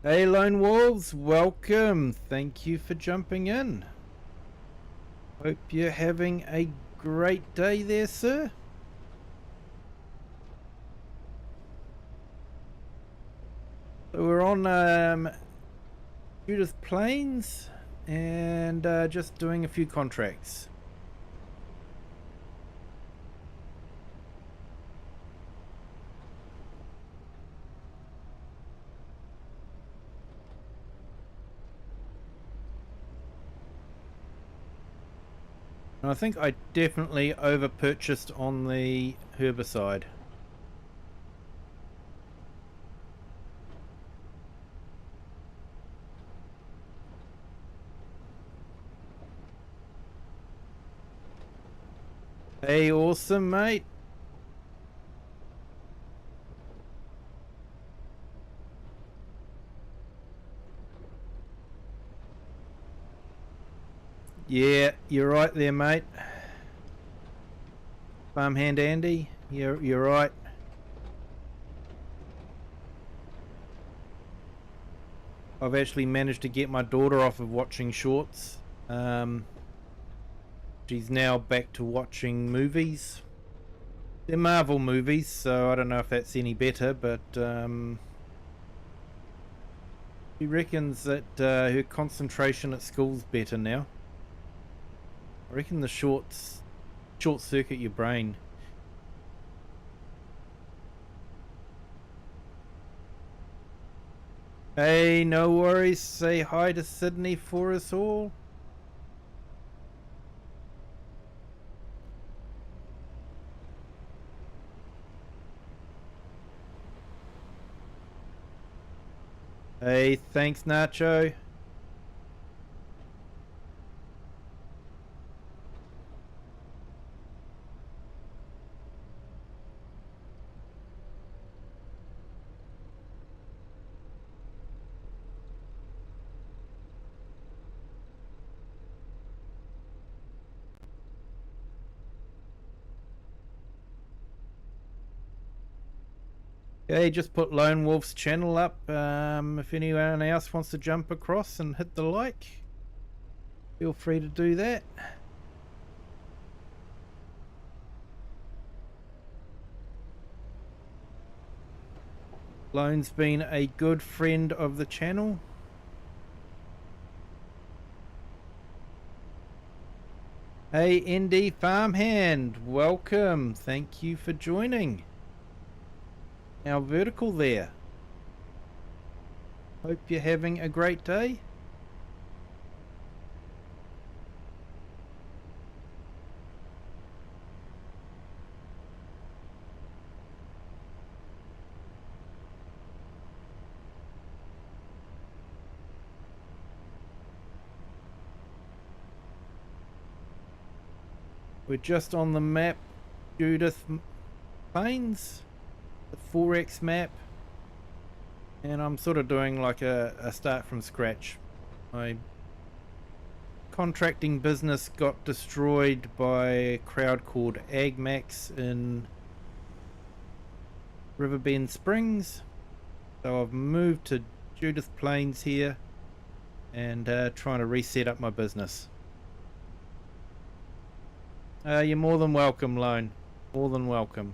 S1: Hey Lone Wolves, welcome. Thank you for jumping in. Hope you're having a great day there, sir. So we're on Judith Plains and just doing a few contracts. And I think I definitely over purchased on the herbicide. Hey, awesome, mate. Yeah, you're right there, mate. Farmhand Andy, you're right. I've actually managed to get my daughter off of watching shorts. She's now back to watching movies. They're Marvel movies, so I don't know if that's any better, but she reckons that her concentration at school's better now. I reckon the short circuit your brain. Hey, no worries. Say hi to Sydney for us all. Hey, thanks, Nacho. Okay, just put Lone Wolf's channel up. If anyone else wants to jump across and hit the like, feel free to do that. Lone's been a good friend of the channel. Hey, ND Farmhand, welcome. Thank you for joining. Now vertical there. Hope you're having a great day. We're just on the map, Judith Plains, the 4X map. And I'm sort of doing like a start from scratch. My contracting business got destroyed by a crowd called AgMax in Riverbend Springs. So I've moved to Judith Plains here and trying to reset up my business. You're more than welcome, Lone. More than welcome.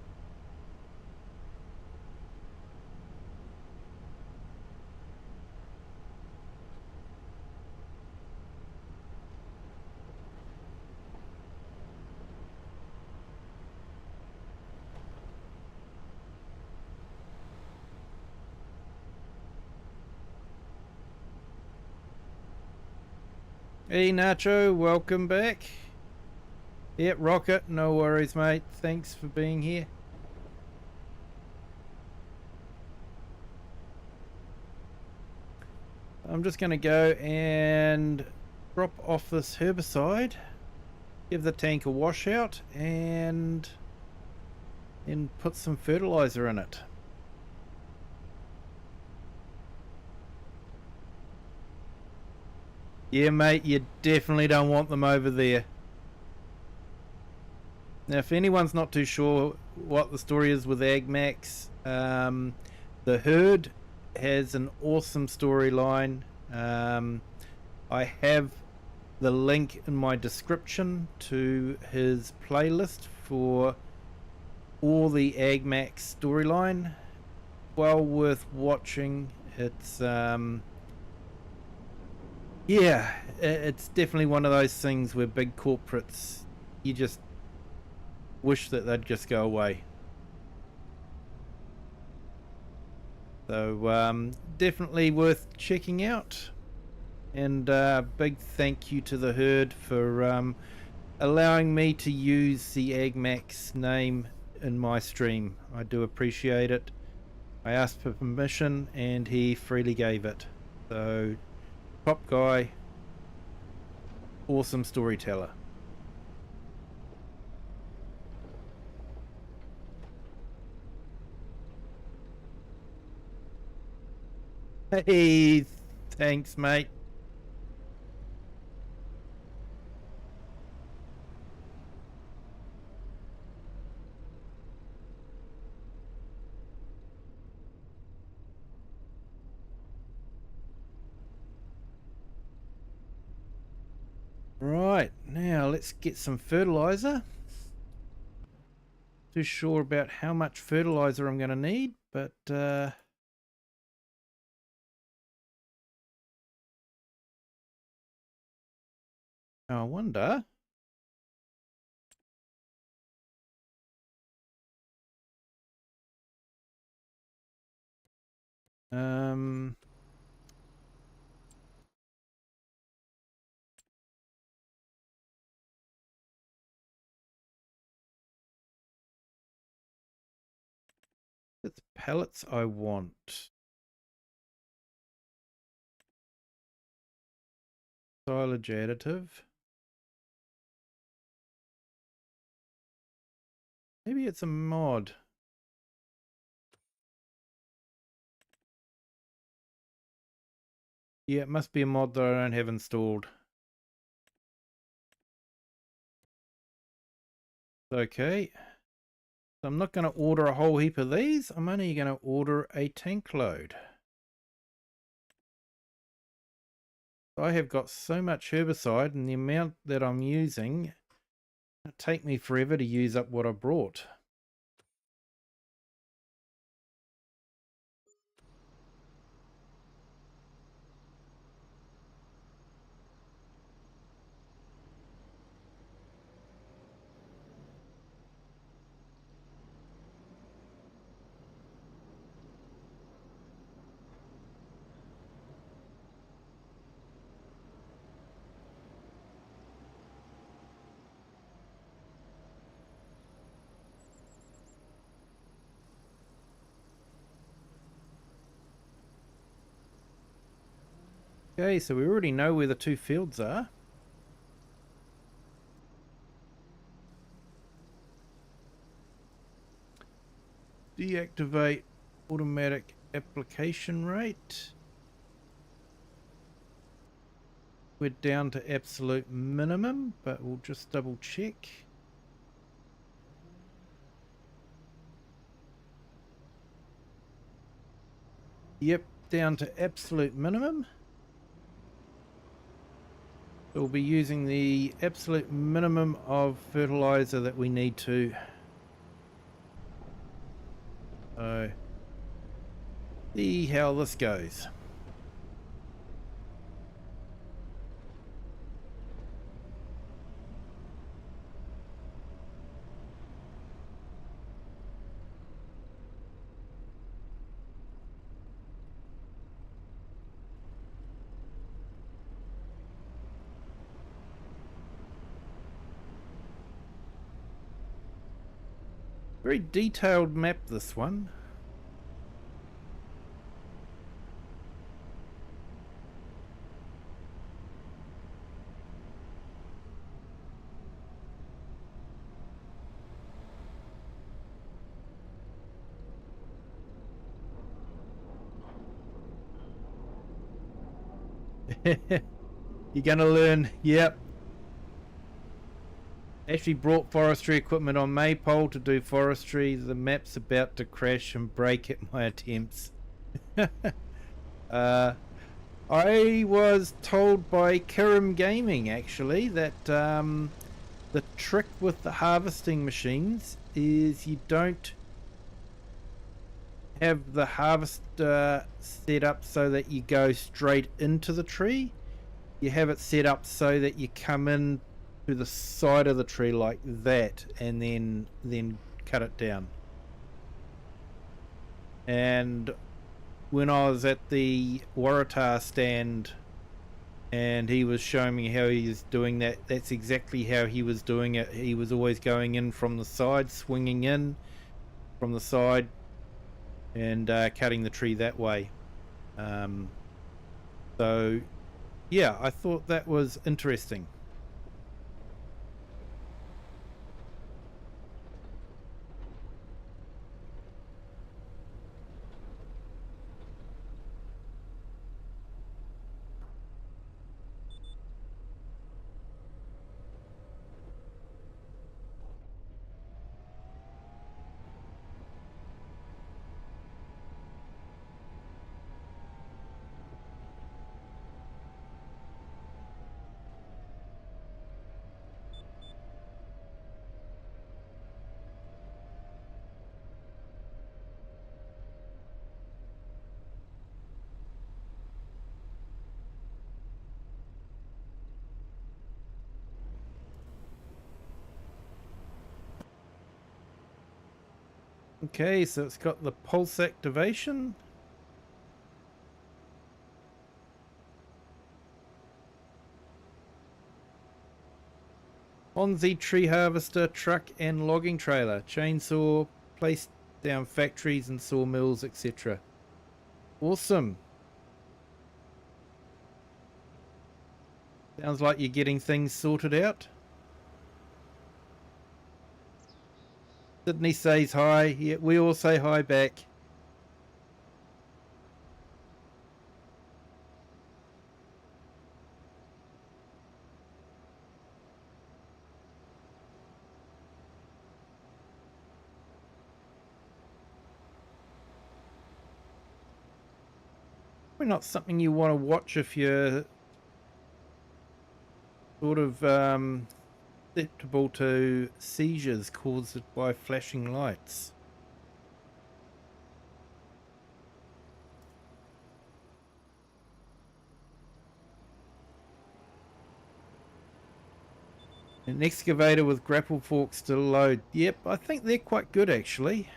S1: Hey Nacho, welcome back. Yep, Rocket, no worries mate, thanks for being here. I'm just going to go and drop off this herbicide, give the tank a washout, and then put some fertilizer in it. Yeah mate, you definitely don't want them over there. Now if anyone's not too sure what the story is with AgMax, the herd has an awesome storyline. I have the link in my description to his playlist for all the AgMax storyline. Well worth watching. It's yeah, it's definitely one of those things where big corporates, you just wish that they'd just go away. So definitely worth checking out. And big thank you to the herd for allowing me to use the AgMax name in my stream. I do appreciate it. I asked for permission and he freely gave it. So top guy, awesome storyteller. Hey, thanks mate. Right, now let's get some fertilizer. Too sure about how much fertilizer I'm going to need, but I wonder. Um, it's pellets I want. Silage additive. Maybe it's a mod. Yeah, it must be a mod that I don't have installed. Okay. So I'm not going to order a whole heap of these. I'm only going to order a tank load. I have got so much herbicide, and the amount that I'm using, it'll take me forever to use up what I brought. Okay, so we already know where the two fields are. Deactivate automatic application rate. We're down to absolute minimum, but we'll just double check. Yep, down to absolute minimum. We'll be using the absolute minimum of fertilizer that we need to. So, see how this goes. Very detailed map, this one. You're gonna learn. Yep. Actually brought forestry equipment on Maypole to do forestry. The map's about to crash and break at my attempts. I was told by Kirim Gaming actually that the trick with the harvesting machines is you don't have the harvester set up so that you go straight into the tree. You have it set up so that you come in to the side of the tree like that, and then cut it down. And when I was at the Waratah stand and he was showing me how he was doing that, that's exactly how he was doing it. He was always going in from the side, swinging in from the side, and cutting the tree that way. So yeah, I thought that was interesting. Okay, so it's got the pulse activation. Ponzi tree harvester, truck and logging trailer, chainsaw, placed down factories and sawmills, etc. Awesome. Sounds like you're getting things sorted out. Sydney says hi. Yeah, we all say hi back. Probably not something you want to watch if you're sort of susceptible to seizures caused by flashing lights. An excavator with grapple forks to load. Yep, I think they're quite good actually.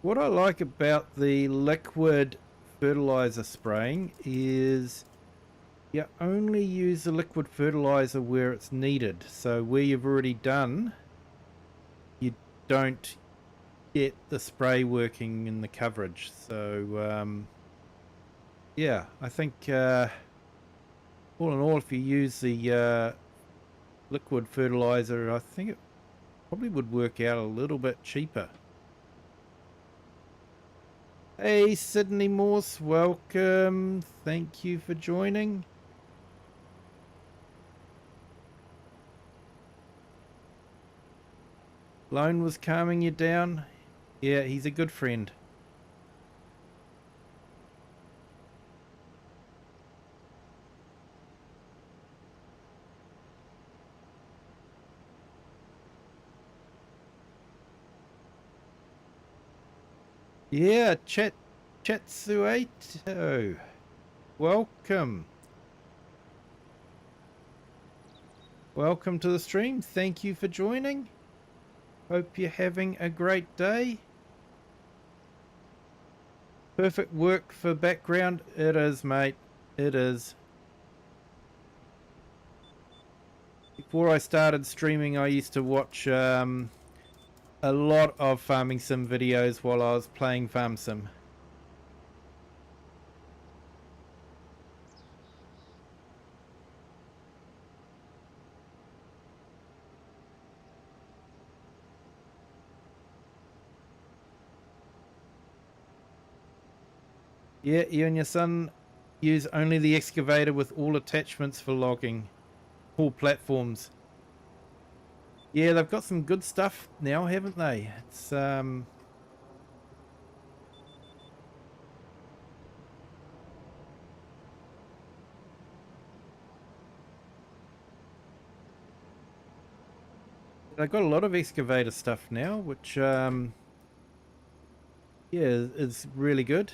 S1: What I like about the liquid fertilizer spraying is you only use the liquid fertilizer where it's needed. So where you've already done, you don't get the spray working in the coverage. So yeah, I think all in all, if you use the liquid fertilizer, I think it probably would work out a little bit cheaper. Hey, Sydney Morse, welcome. Thank you for joining. Lone was calming you down. Yeah, he's a good friend. Yeah, Chatsuato. Welcome. Welcome to the stream. Thank you for joining. Hope you're having a great day. Perfect work for background. It is, mate. It is. Before I started streaming, I used to watch a lot of Farming Sim videos while I was playing Farm Sim. Yeah, you and your son use only the excavator with all attachments for logging. All platforms. Yeah, they've got some good stuff now, haven't they? It's they've got a lot of excavator stuff now, which yeah, is really good.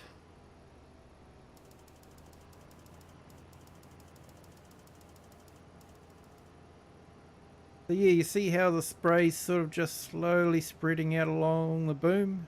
S1: So yeah, you see how the spray's sort of just slowly spreading out along the boom?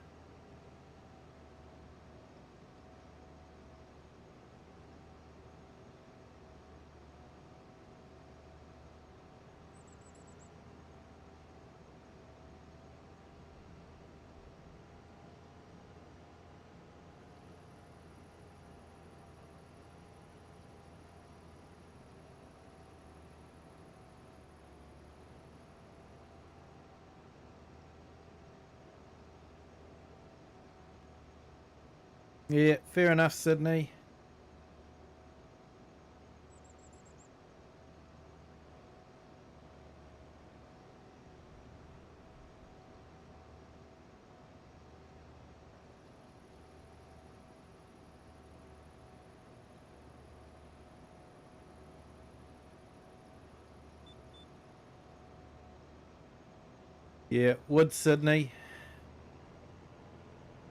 S1: Yeah, fair enough, Sydney. Yeah, would Sydney.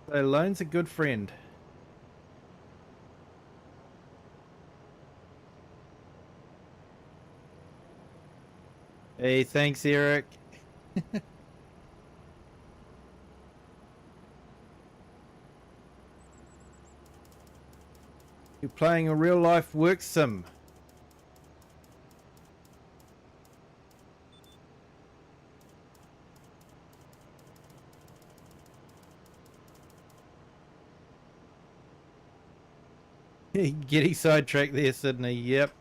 S1: So Lone's a good friend. Hey, thanks, Eric. You're playing a real life work sim. Getting sidetracked there, Sydney. Yep.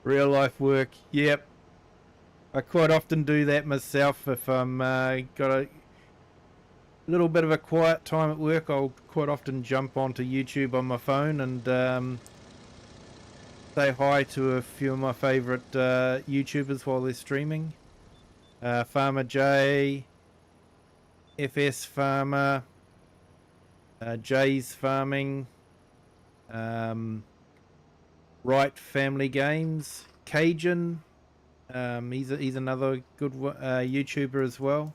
S1: Real life work. Yep. I quite often do that myself if I'm got a little bit of a quiet time at work. I'll quite often jump onto YouTube on my phone and say hi to a few of my favorite YouTubers while they're streaming. Farmer J, FS Farmer, Jay's Farming, Right Family Games, Cajun. He's another good YouTuber as well.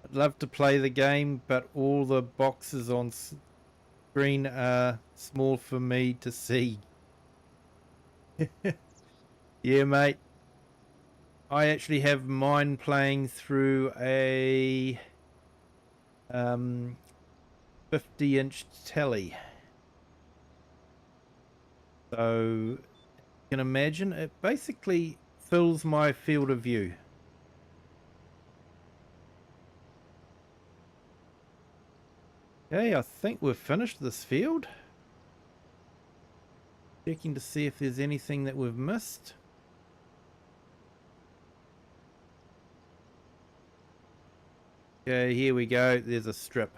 S1: I'd love to play the game, but all the boxes on screen are small for me to see. Yeah, mate. I actually have mine playing through a 50-inch telly. So you can imagine it basically fills my field of view. Okay, I think we've finished this field. Checking to see if there's anything that we've missed. Okay, here we go. There's a strip.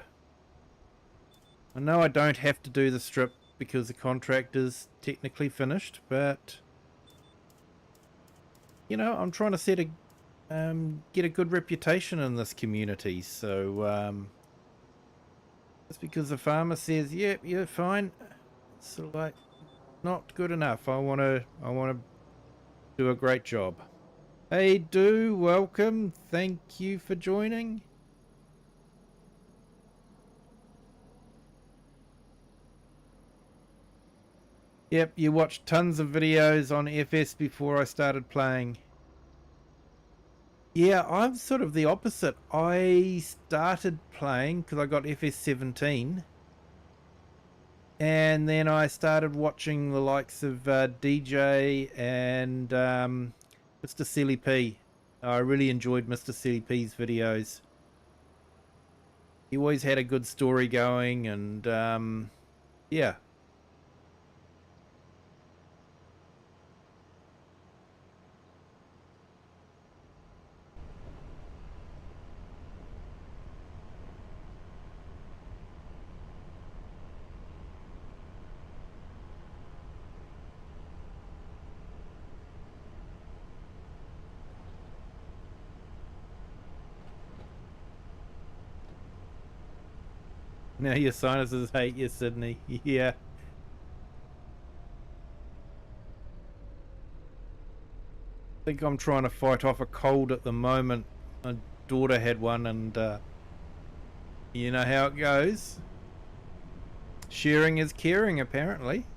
S1: I know I don't have to do the strip because the contract is technically finished, but you know, I'm trying to set a get a good reputation in this community. So just because the farmer says, "Yep, yeah, you're fine," it's like not good enough. I want to do a great job. Hey, do welcome. Thank you for joining. Yep, you watched tons of videos on FS before I started playing. Yeah, I'm sort of the opposite. I started playing because I got FS 17, and then I started watching the likes of DJ and Mr. Silly P. I really enjoyed Mr. Silly P's videos. He always had a good story going, and yeah. Now your sinuses hate you, Sydney. Yeah. I think I'm trying to fight off a cold at the moment. My daughter had one, and you know how it goes. Sharing is caring, apparently.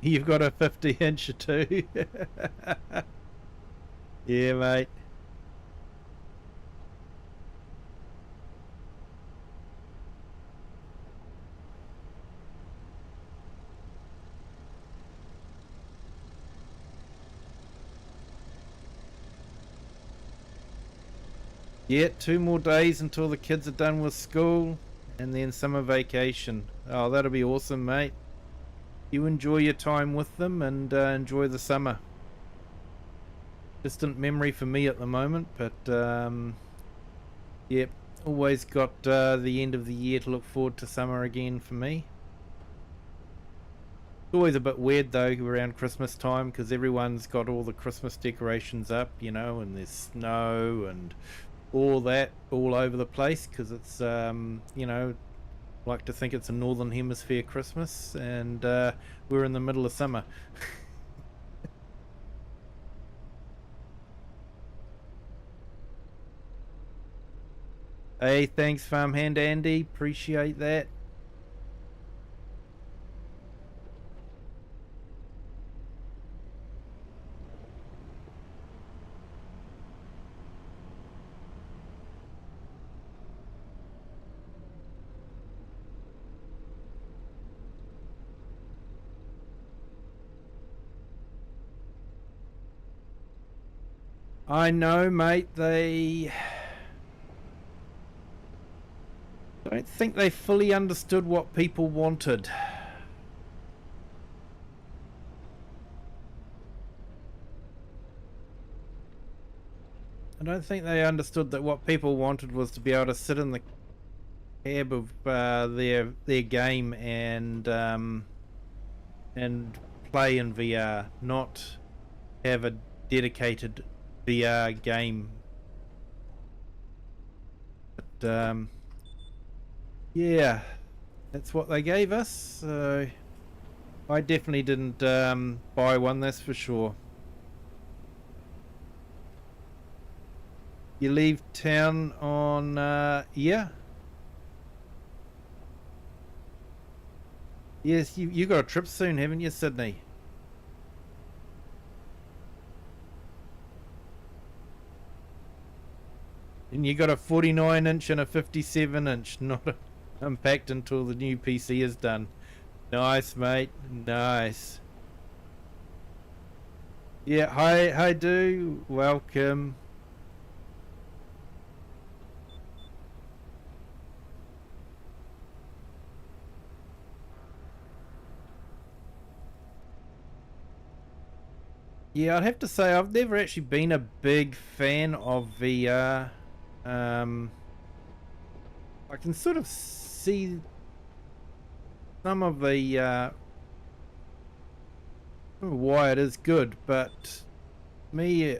S1: You've got a 50-inch too. Yeah, mate. Yeah, 2 more days until the kids are done with school, and then summer vacation. Oh, that'll be awesome, mate. You enjoy your time with them and enjoy the summer. Distant memory for me at the moment, but yep, always got the end of the year to look forward to summer again for me. It's always a bit weird though around Christmas time because everyone's got all the Christmas decorations up, you know, and there's snow and all that all over the place because it's you know, like to think it's a northern hemisphere Christmas and we're in the middle of summer. Hey, thanks Farmhand Andy, appreciate that. I know, mate, they don't think they fully understood what people wanted. I don't think they understood that what people wanted was to be able to sit in the cab of their game and play in VR, not have a dedicated VR game. But yeah, that's what they gave us. So I definitely didn't buy one, that's for sure. You leave town on yeah. Yes, you got a trip soon, haven't you, Sydney? And you got a 49-inch and a 57-inch, not unpacked until the new PC is done. Nice, mate. Nice. Yeah, hi, do. Welcome. Yeah, I'd have to say I've never actually been a big fan of VR. I can sort of see some of the why it is good, but me,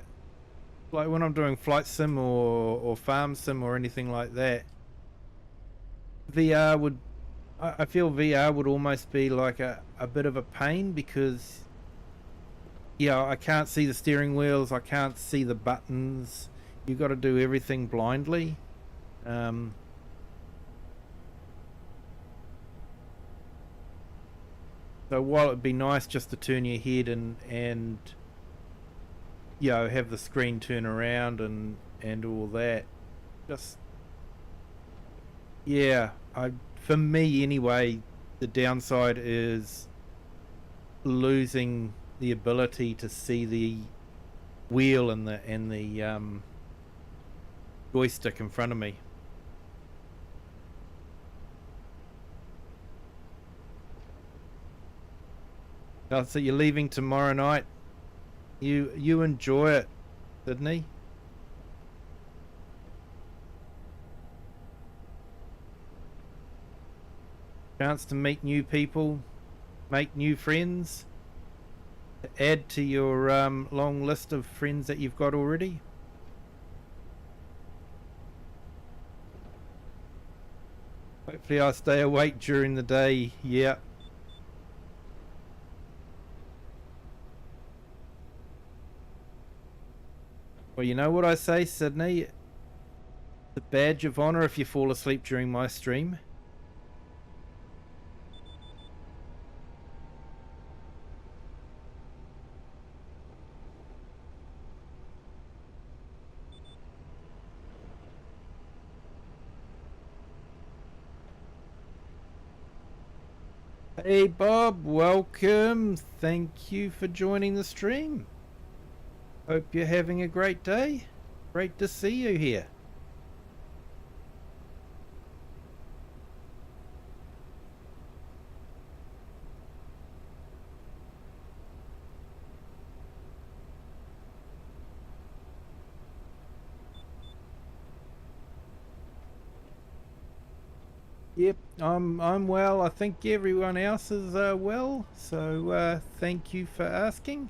S1: like when I'm doing flight sim or farm sim or anything like that, VR would, I feel VR would almost be like a bit of a pain because yeah, I can't see the steering wheels, I can't see the buttons. You got to do everything blindly. So while it'd be nice just to turn your head and you know have the screen turn around and all that, just yeah, I for me anyway, the downside is losing the ability to see the wheel and the joystick in front of me. Oh, so you're leaving tomorrow night. You enjoy it, Sydney. Chance to meet new people, make new friends, add to your long list of friends that you've got already. Hopefully I'll stay awake during the day. Yeah. Well, you know what I say, Sydney? The badge of honor if you fall asleep during my stream. Hey Bob, welcome. Thank you for joining the stream. Hope you're having a great day. Great to see you here. Yep, I'm well. I think everyone else is well. So thank you for asking.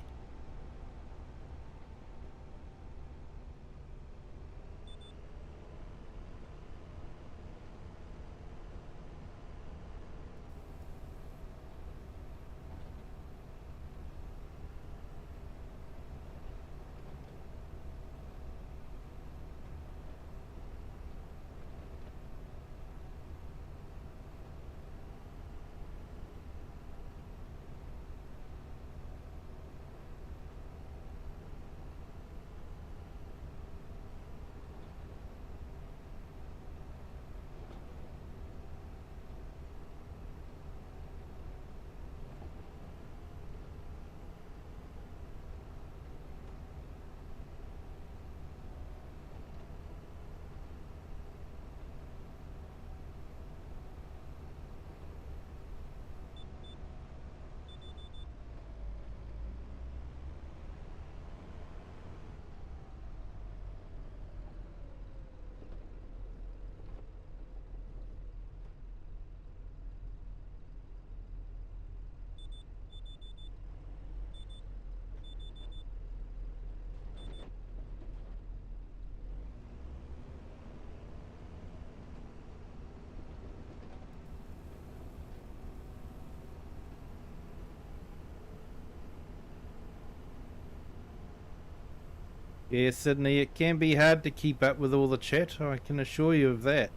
S1: Yeah, Sydney, it can be hard to keep up with all the chat. I can assure you of that.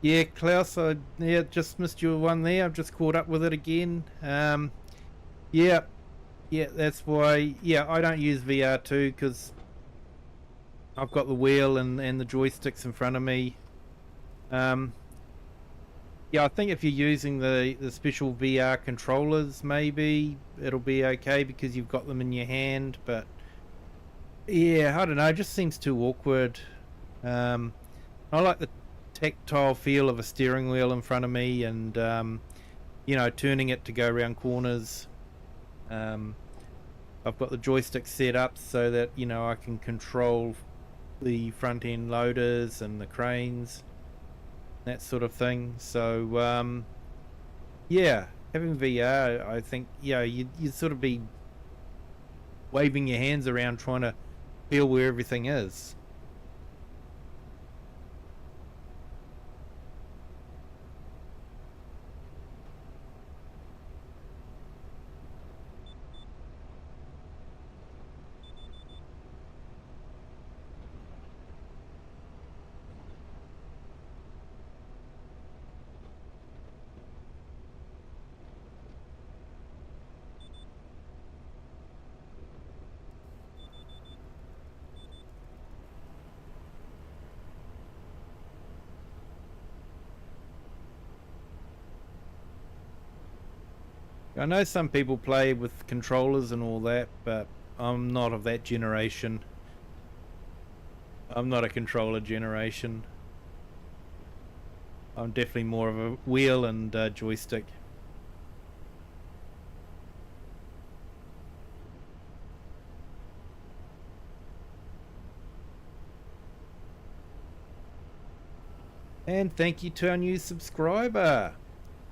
S1: Yeah, Klaus, I just missed your one there. I've just caught up with it again. Yeah, yeah, that's why. Yeah, I don't use VR2 because I've got the wheel and the joysticks in front of me. Um, yeah, I think if you're using the special VR controllers, maybe it'll be okay because you've got them in your hand. But yeah, I don't know. It just seems too awkward. I like the tactile feel of a steering wheel in front of me, and turning it to go around corners. I've got the joystick set up so that I can control the front end loaders and the cranes, that sort of thing. So yeah, having VR, I think you'd sort of be waving your hands around trying to feel where everything is. I know some people play with controllers and all that, but I'm not of that generation. I'm not a controller generation. I'm definitely more of a wheel and joystick. And thank you to our new subscriber.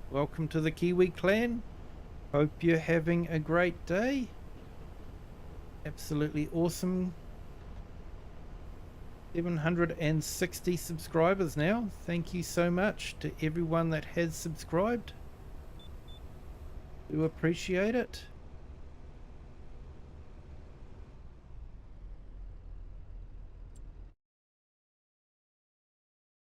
S1: Welcome to the Kiwi clan. Hope you're having a great day. Absolutely awesome. 760 subscribers now. Thank you so much to everyone that has subscribed. Do appreciate it.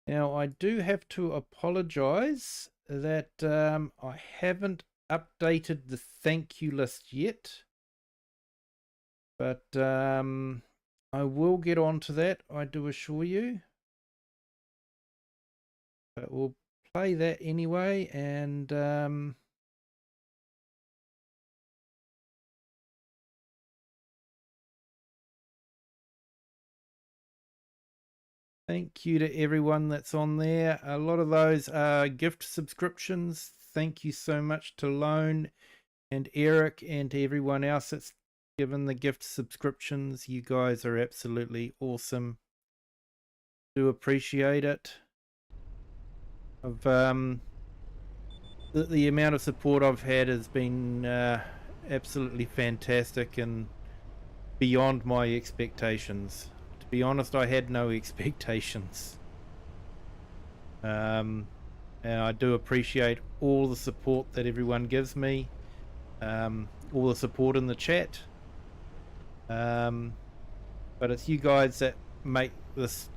S1: Now, I do have to apologize that I haven't updated the thank you list yet, but I will get on to that, I do assure you. But we'll play that anyway, and thank you to everyone that's on there. A lot of those are gift subscriptions. Thank you so much to Lone and Eric and to everyone else that's given the gift subscriptions. You guys are absolutely awesome. Do appreciate it. Of the amount of support I've had has been absolutely fantastic and beyond my expectations. To be honest, I had no expectations. And I do appreciate all the support that everyone gives me, all the support in the chat. But it's you guys that make this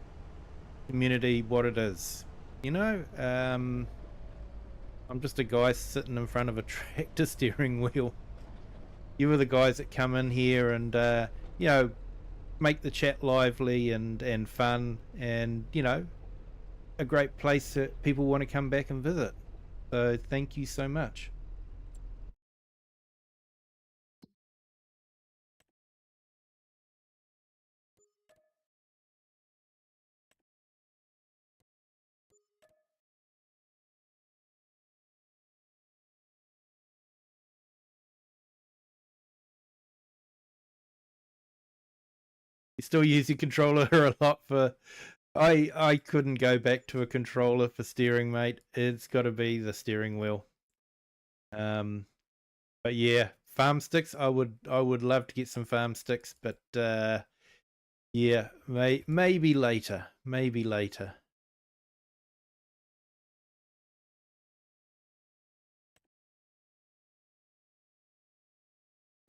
S1: community what it is. You know, I'm just a guy sitting in front of a tractor steering wheel. You are the guys that come in here and you know, make the chat lively and fun, and you know, a great place that people want to come back and visit. So thank you so much. You still use your controller a lot for... I couldn't go back to a controller for steering, mate. It's got to be the steering wheel. But yeah, farm sticks. I would love to get some farm sticks, but yeah, maybe later. Maybe later.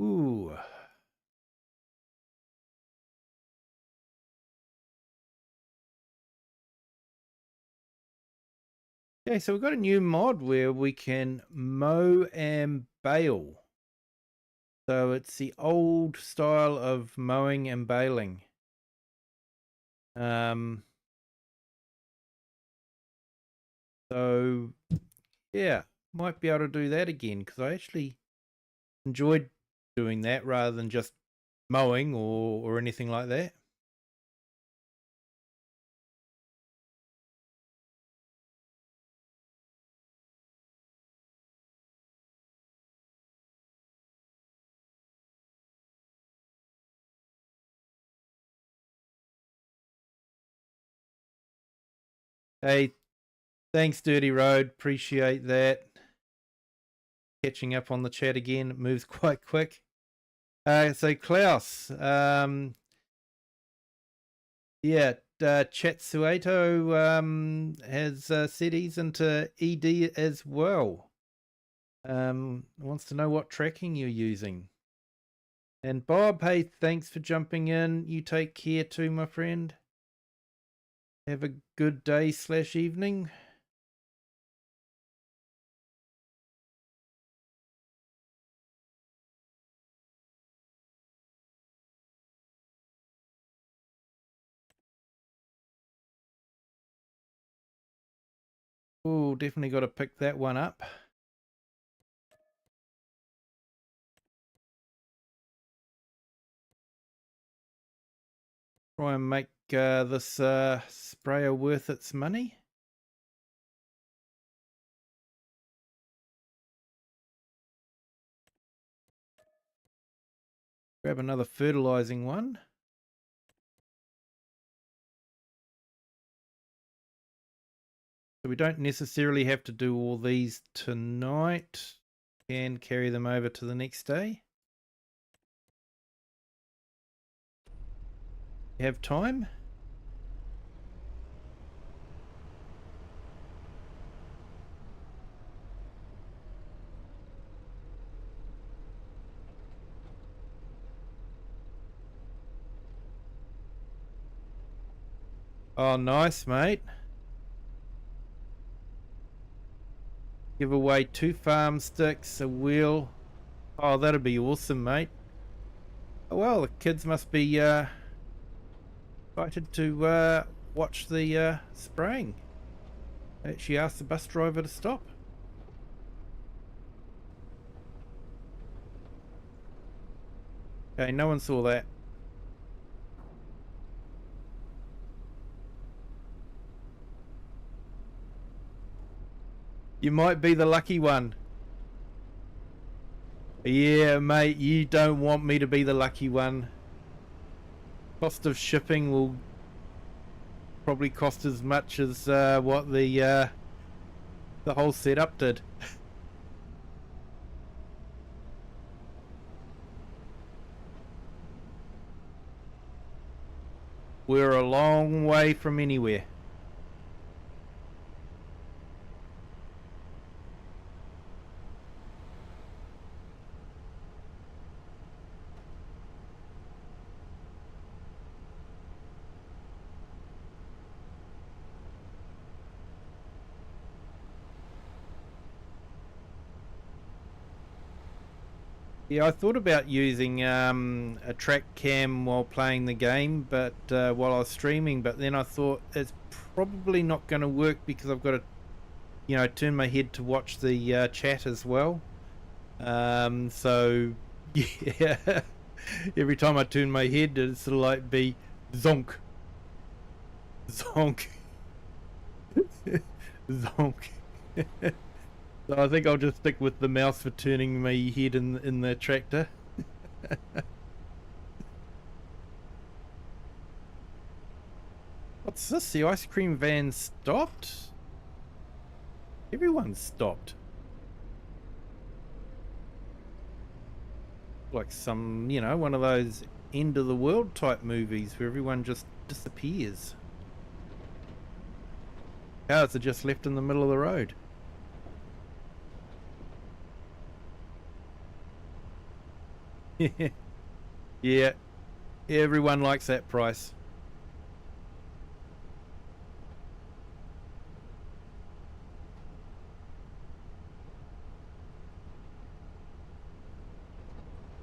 S1: Ooh. Okay, so we've got a new mod where we can mow and bale. So it's the old style of mowing and baling. So yeah, might be able to do that again, because I actually enjoyed doing that rather than just mowing or anything like that. Hey, thanks, Dirty Road. Appreciate that. Catching up on the chat again. It moves quite quick. So Klaus, yeah, Chatsueto has said he's into ED as well. Wants to know what tracking you're using. And Bob, hey, thanks for jumping in. You take care too, my friend. Have a good day / evening. Oh, definitely got to pick that one up. Try and make this sprayer worth its money. Grab another fertilizing one. So we don't necessarily have to do all these tonight. Can carry them over to the next day. You have time? Oh, nice, mate. Give away 2 farm sticks, a wheel. Oh, that'd be awesome, mate. Oh, well, the kids must be excited to watch the spraying. She asked the bus driver to stop. Okay, no one saw that. You might be the lucky one. Yeah, mate, you don't want me to be the lucky one. Cost of shipping will probably cost as much as what the whole setup did. We're a long way from anywhere. Yeah, I thought about using a track cam while playing the game, but while I was streaming, but then I thought it's probably not going to work because I've got to, you know, turn my head to watch the chat as well. So yeah, every time I turn my head, it's sort of like be zonk, zonk, zonk. So I think I'll just stick with the mouse for turning my head in the tractor. What's this? The ice cream van stopped? Everyone stopped. Like some, you know, one of those end of the world type movies where everyone just disappears. Cars are just left in the middle of the road. Yeah, everyone likes that price.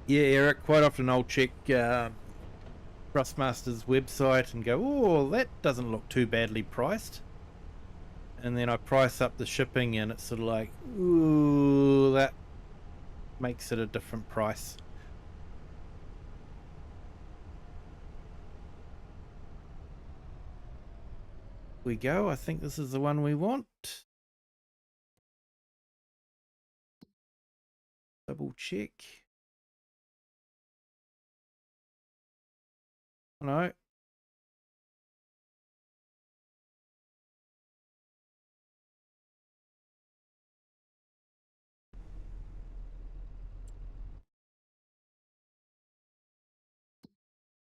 S1: Yeah, Eric, quite often I'll check Trustmaster's website and go, oh, that doesn't look too badly priced. And then I price up the shipping and it's sort of like, ooh, that makes it a different price. We go. I think this is the one we want. Double check. No.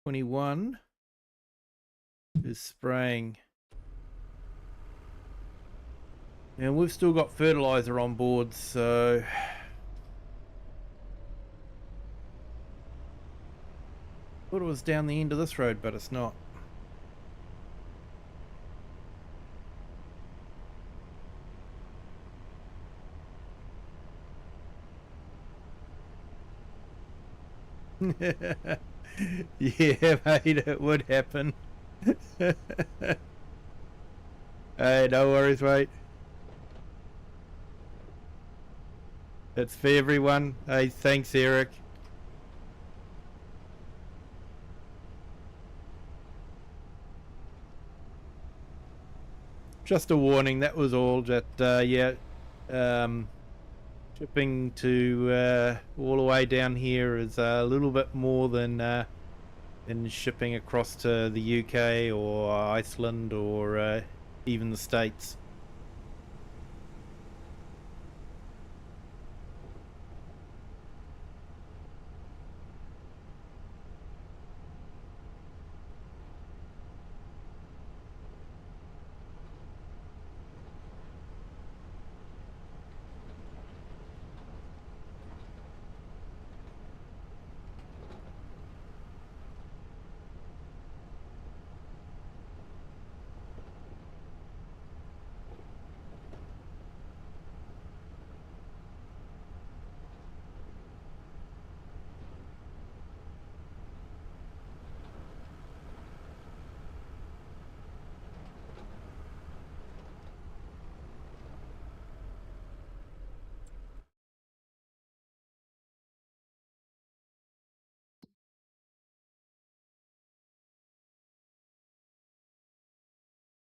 S1: $21 is spraying. And we've still got fertilizer on board, so thought it was down the end of this road, but it's not. Yeah, mate, it would happen. Hey, no worries, mate. It's for everyone. Hey, thanks, Eric. Just a warning, that was all. That, yeah, shipping to all the way down here is a little bit more than shipping across to the UK or Iceland or even the States.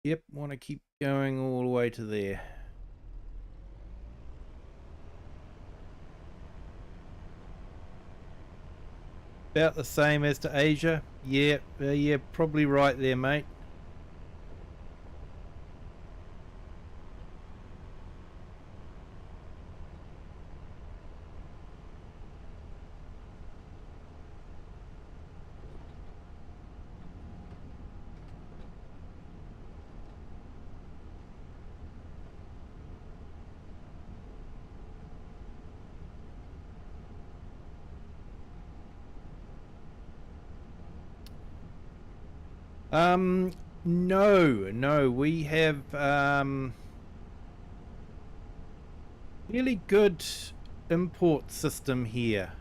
S1: Yep, want to keep going all the way to there. About the same as to Asia. Yeah, yeah, probably right there, mate. No, we have really good import system here.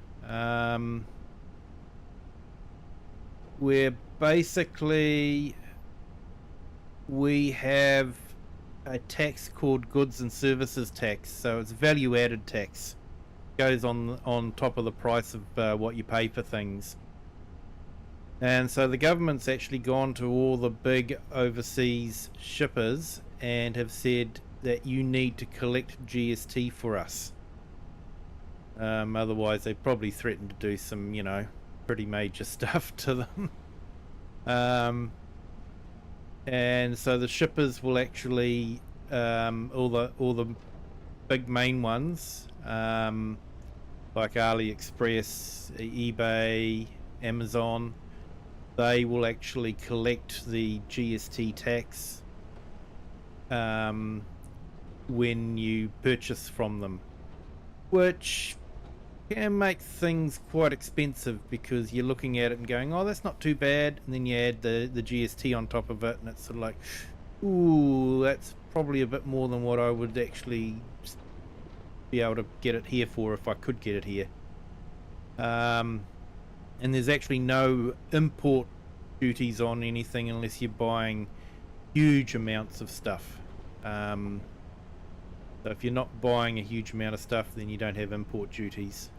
S1: Where basically we have a tax called goods and services tax, so it's value added tax. Goes on top of the price of what you pay for things. And so the government's actually gone to all the big overseas shippers and have said that you need to collect GST for us. Otherwise, they probably threaten to do some, pretty major stuff to them. And so the shippers will actually, all the big main ones, like AliExpress, eBay, Amazon, they will actually collect the GST tax when you purchase from them, which can make things quite expensive because you're looking at it and going, oh, that's not too bad, and then you add the GST on top of it, and it's sort of like, ooh, that's probably a bit more than what I would actually be able to get it here for if I could get it here. And there's actually no import duties on anything unless you're buying huge amounts of stuff. So if you're not buying a huge amount of stuff, then you don't have import duties.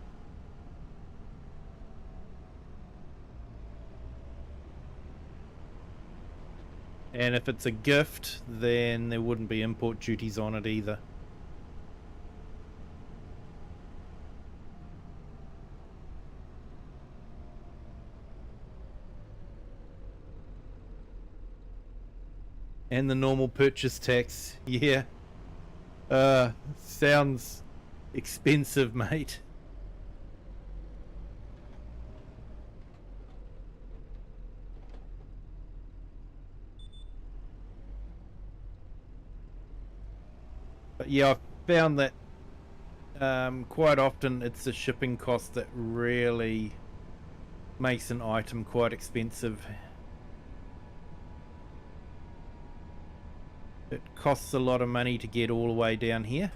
S1: And if it's a gift, then there wouldn't be import duties on it either. And the normal purchase tax, yeah. Sounds expensive, mate. But yeah, I've found that quite often it's the shipping cost that really makes an item quite expensive. It costs a lot of money to get all the way down here.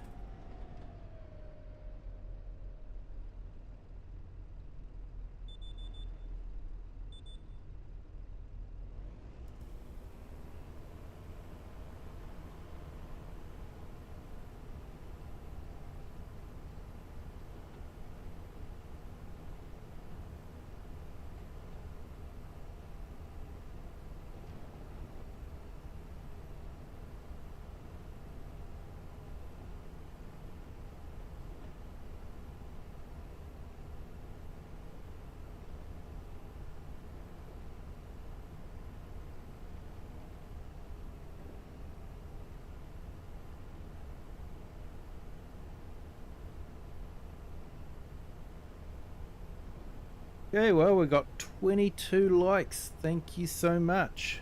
S1: Okay, well, we got 22 likes. Thank you so much.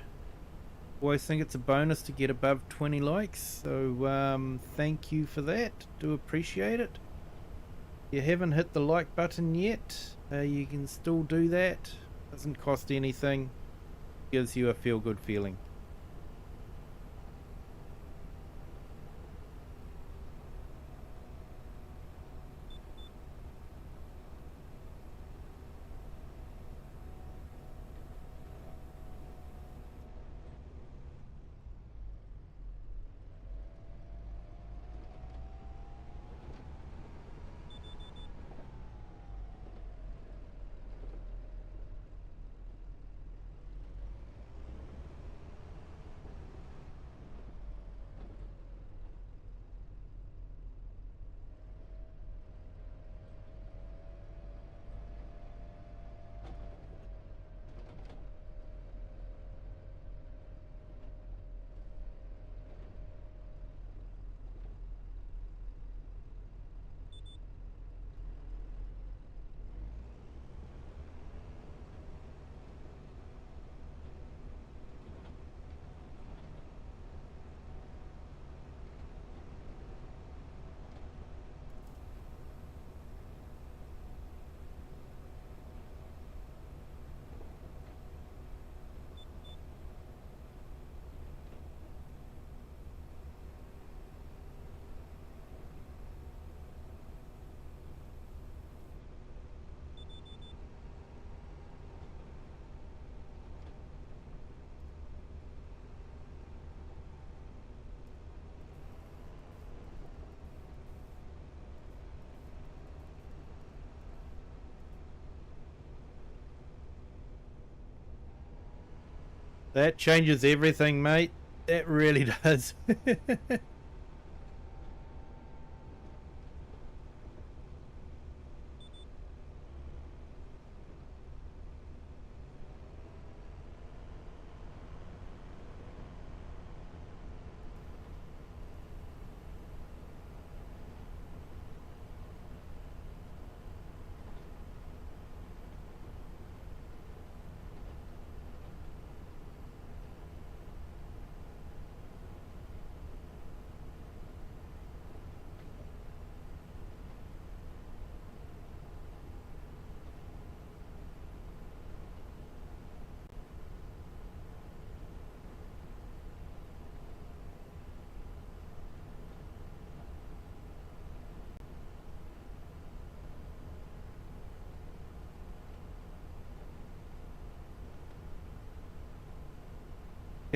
S1: Always think it's a bonus to get above 20 likes, so thank you for that. Do appreciate it. If you haven't hit the like button yet, you can still do that. Doesn't cost anything. Gives you a feel good feeling. That changes everything, mate. That really does.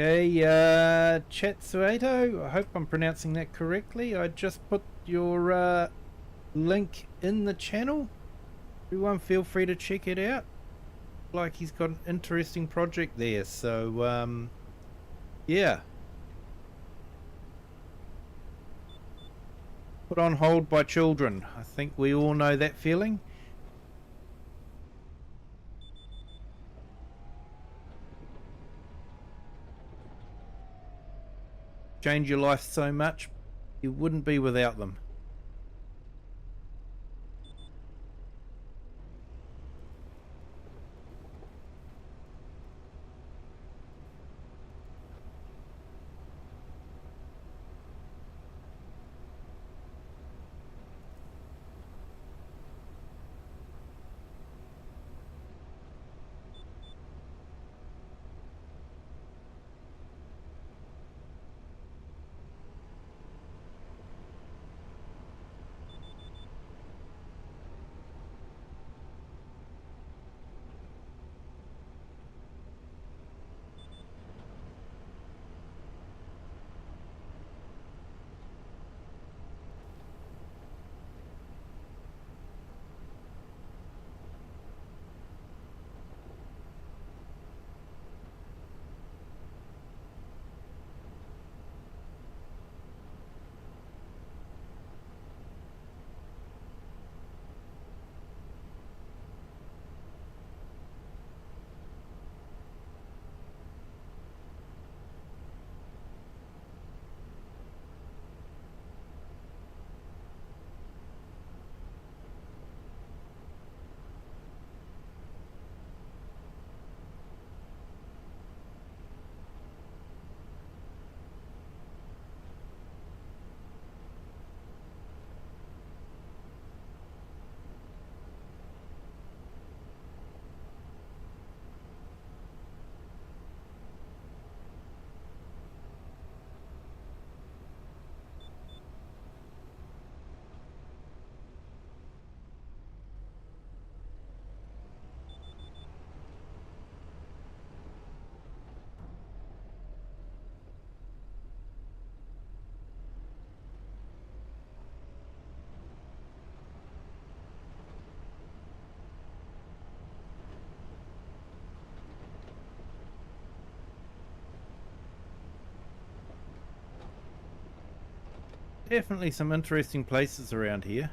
S1: Okay, Chatsueto, I hope I'm pronouncing that correctly. I just put your link in the channel. Everyone feel free to check it out. Like he's got an interesting project there, so yeah. Put on hold by children. I think we all know that feeling. Change your life so much, you wouldn't be without them. Definitely some interesting places around here.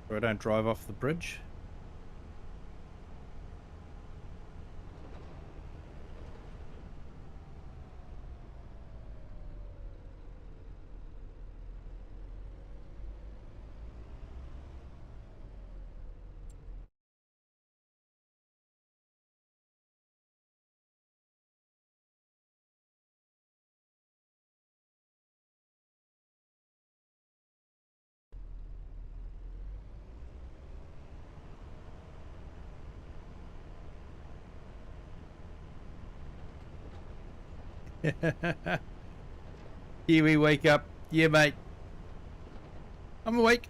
S1: So I don't drive off the bridge. Kiwi, wake up. Yeah, mate. I'm awake.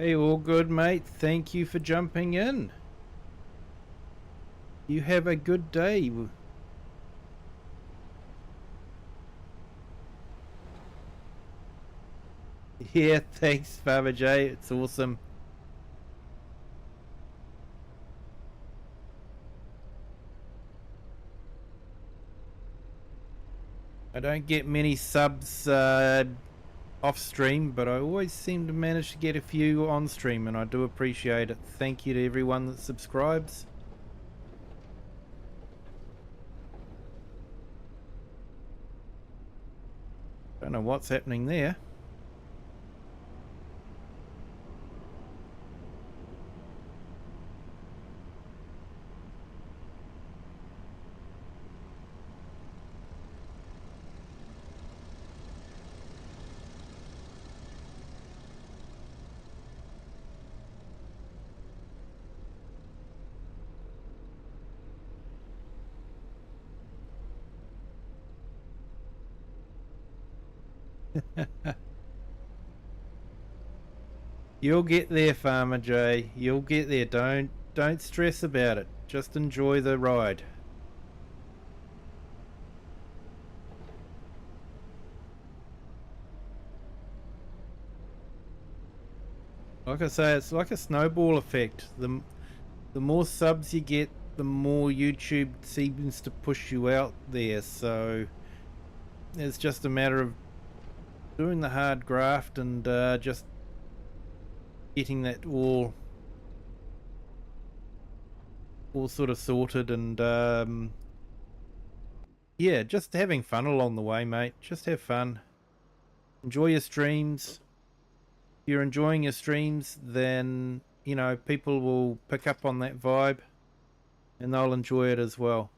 S1: Hey, all good, mate. Thank you for jumping in. You have a good day. Yeah, thanks, Farmer J. It's awesome. I don't get many subs off stream, but I always seem to manage to get a few on stream, and I do appreciate it. Thank you to everyone that subscribes. Don't know what's happening there. You'll get there, Farmer J. You'll get there. Don't stress about it. Just enjoy the ride. Like I say, it's like a snowball effect. The more subs you get, the more YouTube seems to push you out there. So it's just a matter of doing the hard graft and just getting that all sort of sorted and yeah, just having fun along the way, mate. Just have fun. Enjoy your streams. If you're enjoying your streams, then you know people will pick up on that vibe and they'll enjoy it as well.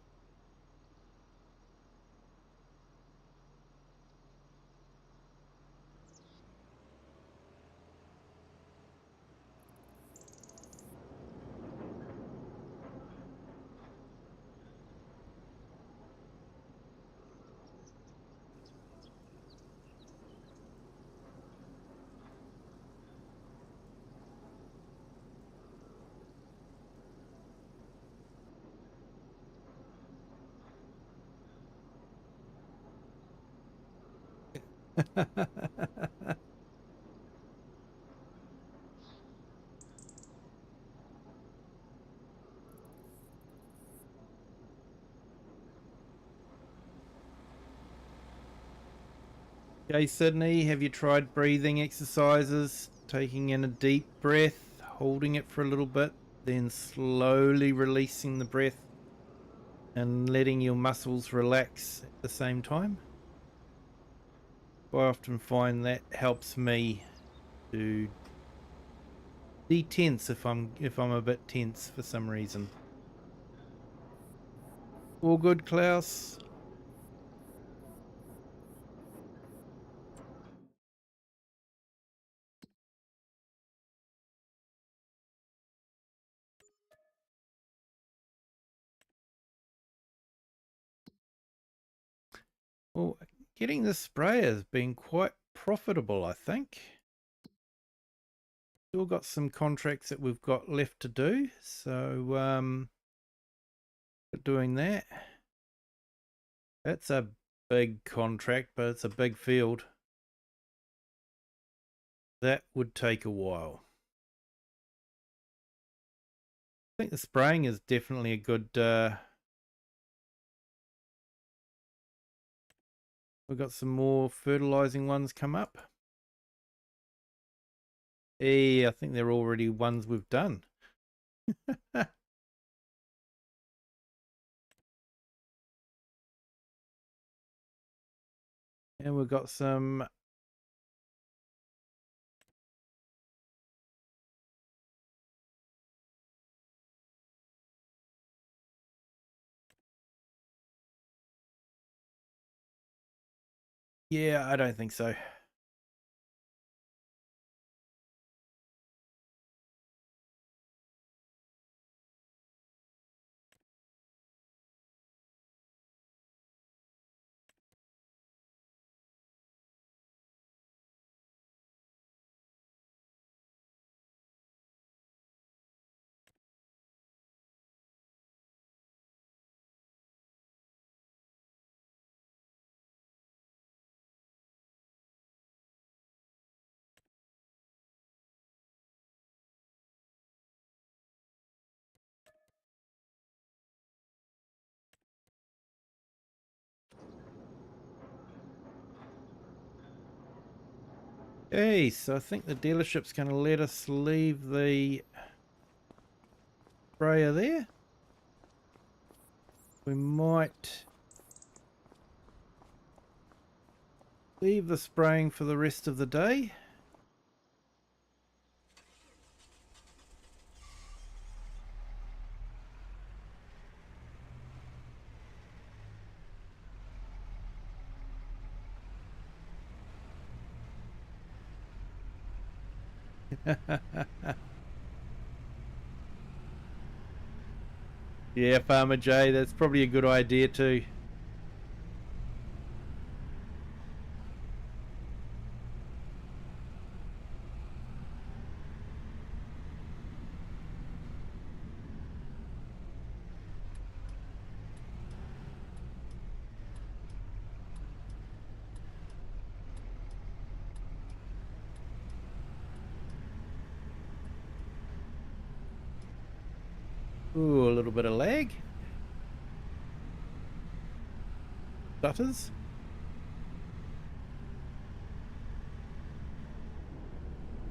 S1: Okay, Sydney, have you tried breathing exercises? Taking in a deep breath, holding it for a little bit, then slowly releasing the breath and letting your muscles relax at the same time? I often find that helps me to de-tense if I'm a bit tense for some reason. All good, Klaus? Well, getting this spray has been quite profitable, I think. Still got some contracts that we've got left to do, so doing that. That's a big contract, but it's a big field. That would take a while. I think the spraying is definitely a good we've got some more fertilizing ones come up. I think they're already ones we've done. And we've got some yeah, I don't think so. Okay, so I think the dealership's going to let us leave the sprayer there. We might leave the spraying for the rest of the day. Yeah, Farmer J, that's probably a good idea too. Ooh, a little bit of lag. Stutters.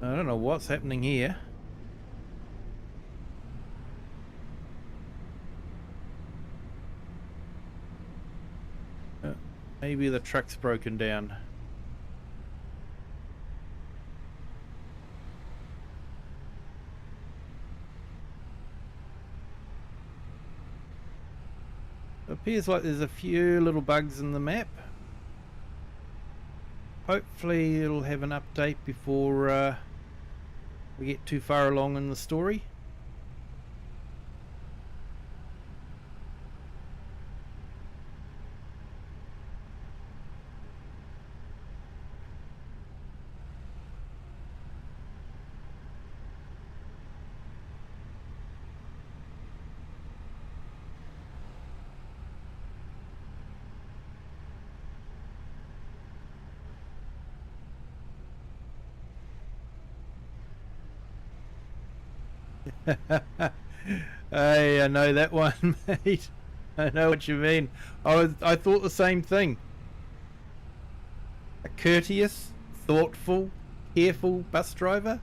S1: I don't know what's happening here. Maybe the truck's broken down. It appears like there's a few little bugs in the map. Hopefully it'll have an update before we get too far along in the story. Hey, I know that one, mate. I know what you mean. I thought the same thing. A courteous, thoughtful, careful bus driver.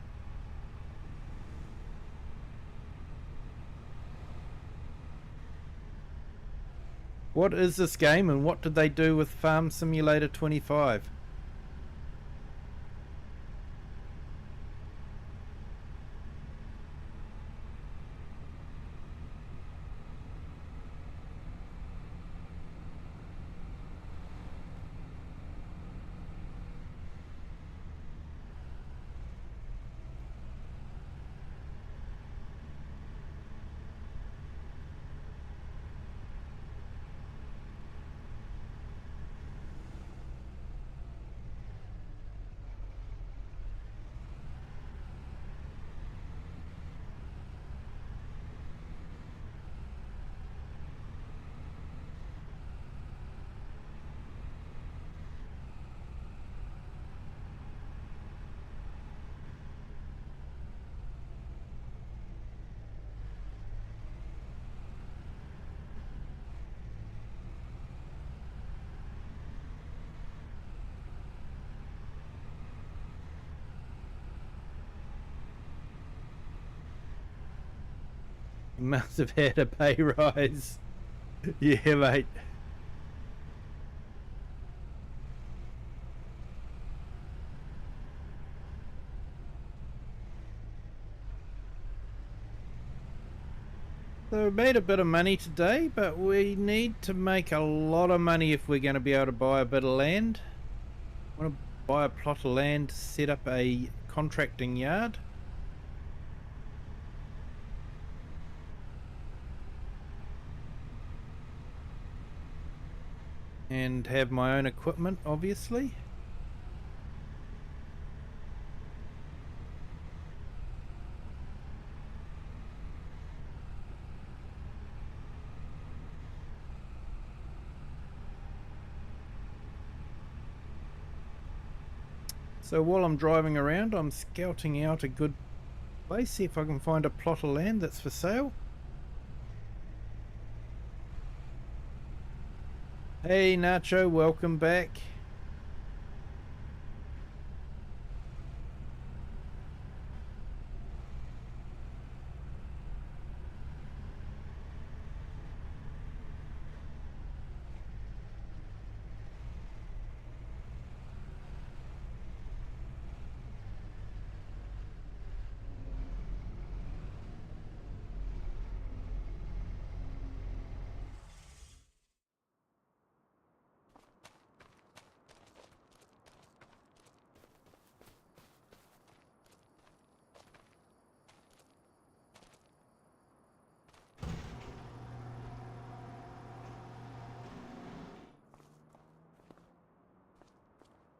S1: What is this game and what did they do with Farm Simulator 25? You must have had a pay rise. Yeah, mate. So we made a bit of money today, but we need to make a lot of money if we're going to be able to buy a bit of land. I want to buy a plot of land to set up a contracting yard. And have my own equipment, obviously. So while I'm driving around, I'm scouting out a good place, see if I can find a plot of land that's for sale. Hey Nacho, welcome back.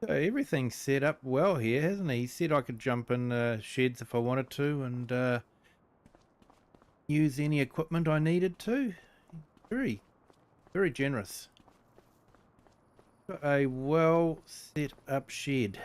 S1: So everything's set up well here, hasn't he? He said I could jump in sheds if I wanted to and use any equipment I needed to. Very, very generous. Got a well set up shed.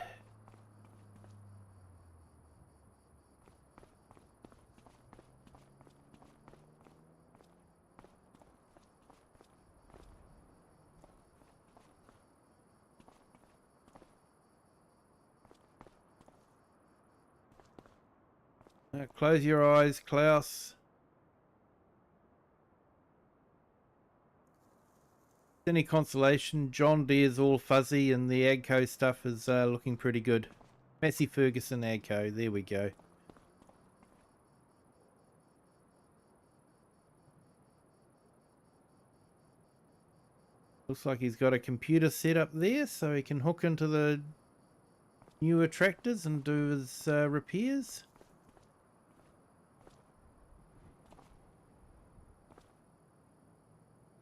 S1: Close your eyes, Klaus. Any consolation, John Deere's all fuzzy and the AGCO stuff is looking pretty good. Massey Ferguson AGCO, there we go. Looks like he's got a computer set up there so he can hook into the newer tractors and do his repairs.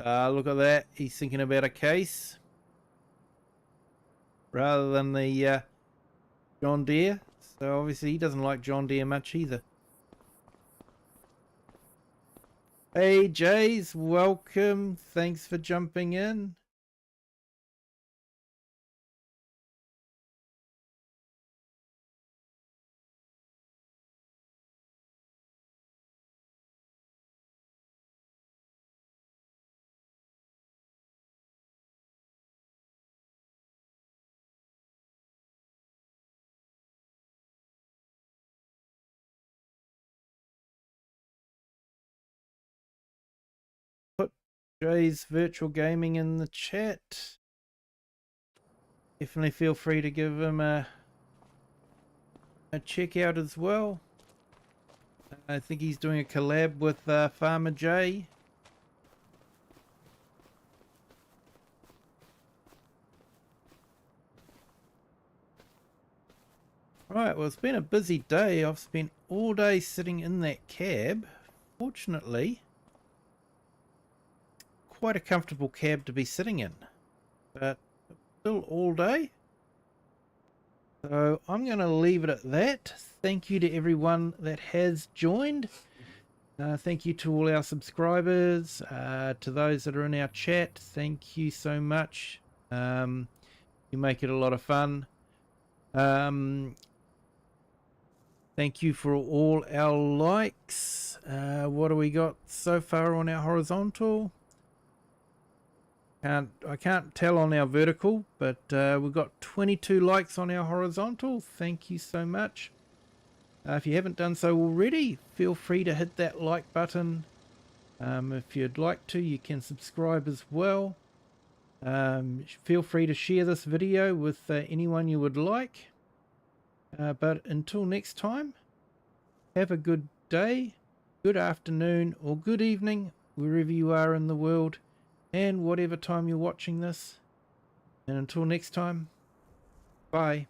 S1: Look at that, he's thinking about a case rather than the John Deere. So obviously he doesn't like John Deere much either. Hey Jays, welcome. Thanks for jumping in. Put Jay's virtual gaming in the chat. Definitely feel free to give him a check out as well. I think he's doing a collab with Farmer Jay. Right, well, it's been a busy day. I've spent all day sitting in that cab. Fortunately, quite a comfortable cab to be sitting in, but still all day. So I'm going to leave it at that. Thank you to everyone that has joined. Thank you to all our subscribers, to those that are in our chat. Thank you so much. You make it a lot of fun. Thank you for all our likes. What do we got so far on our horizontal? I can't tell on our vertical, but we've got 22 likes on our horizontal. Thank you so much. If you haven't done so already, feel free to hit that like button. If you'd like to, you can subscribe as well. Feel free to share this video with anyone you would like. But until next time, have a good day, good afternoon, or good evening, wherever you are in the world, and whatever time you're watching this. And until next time, bye.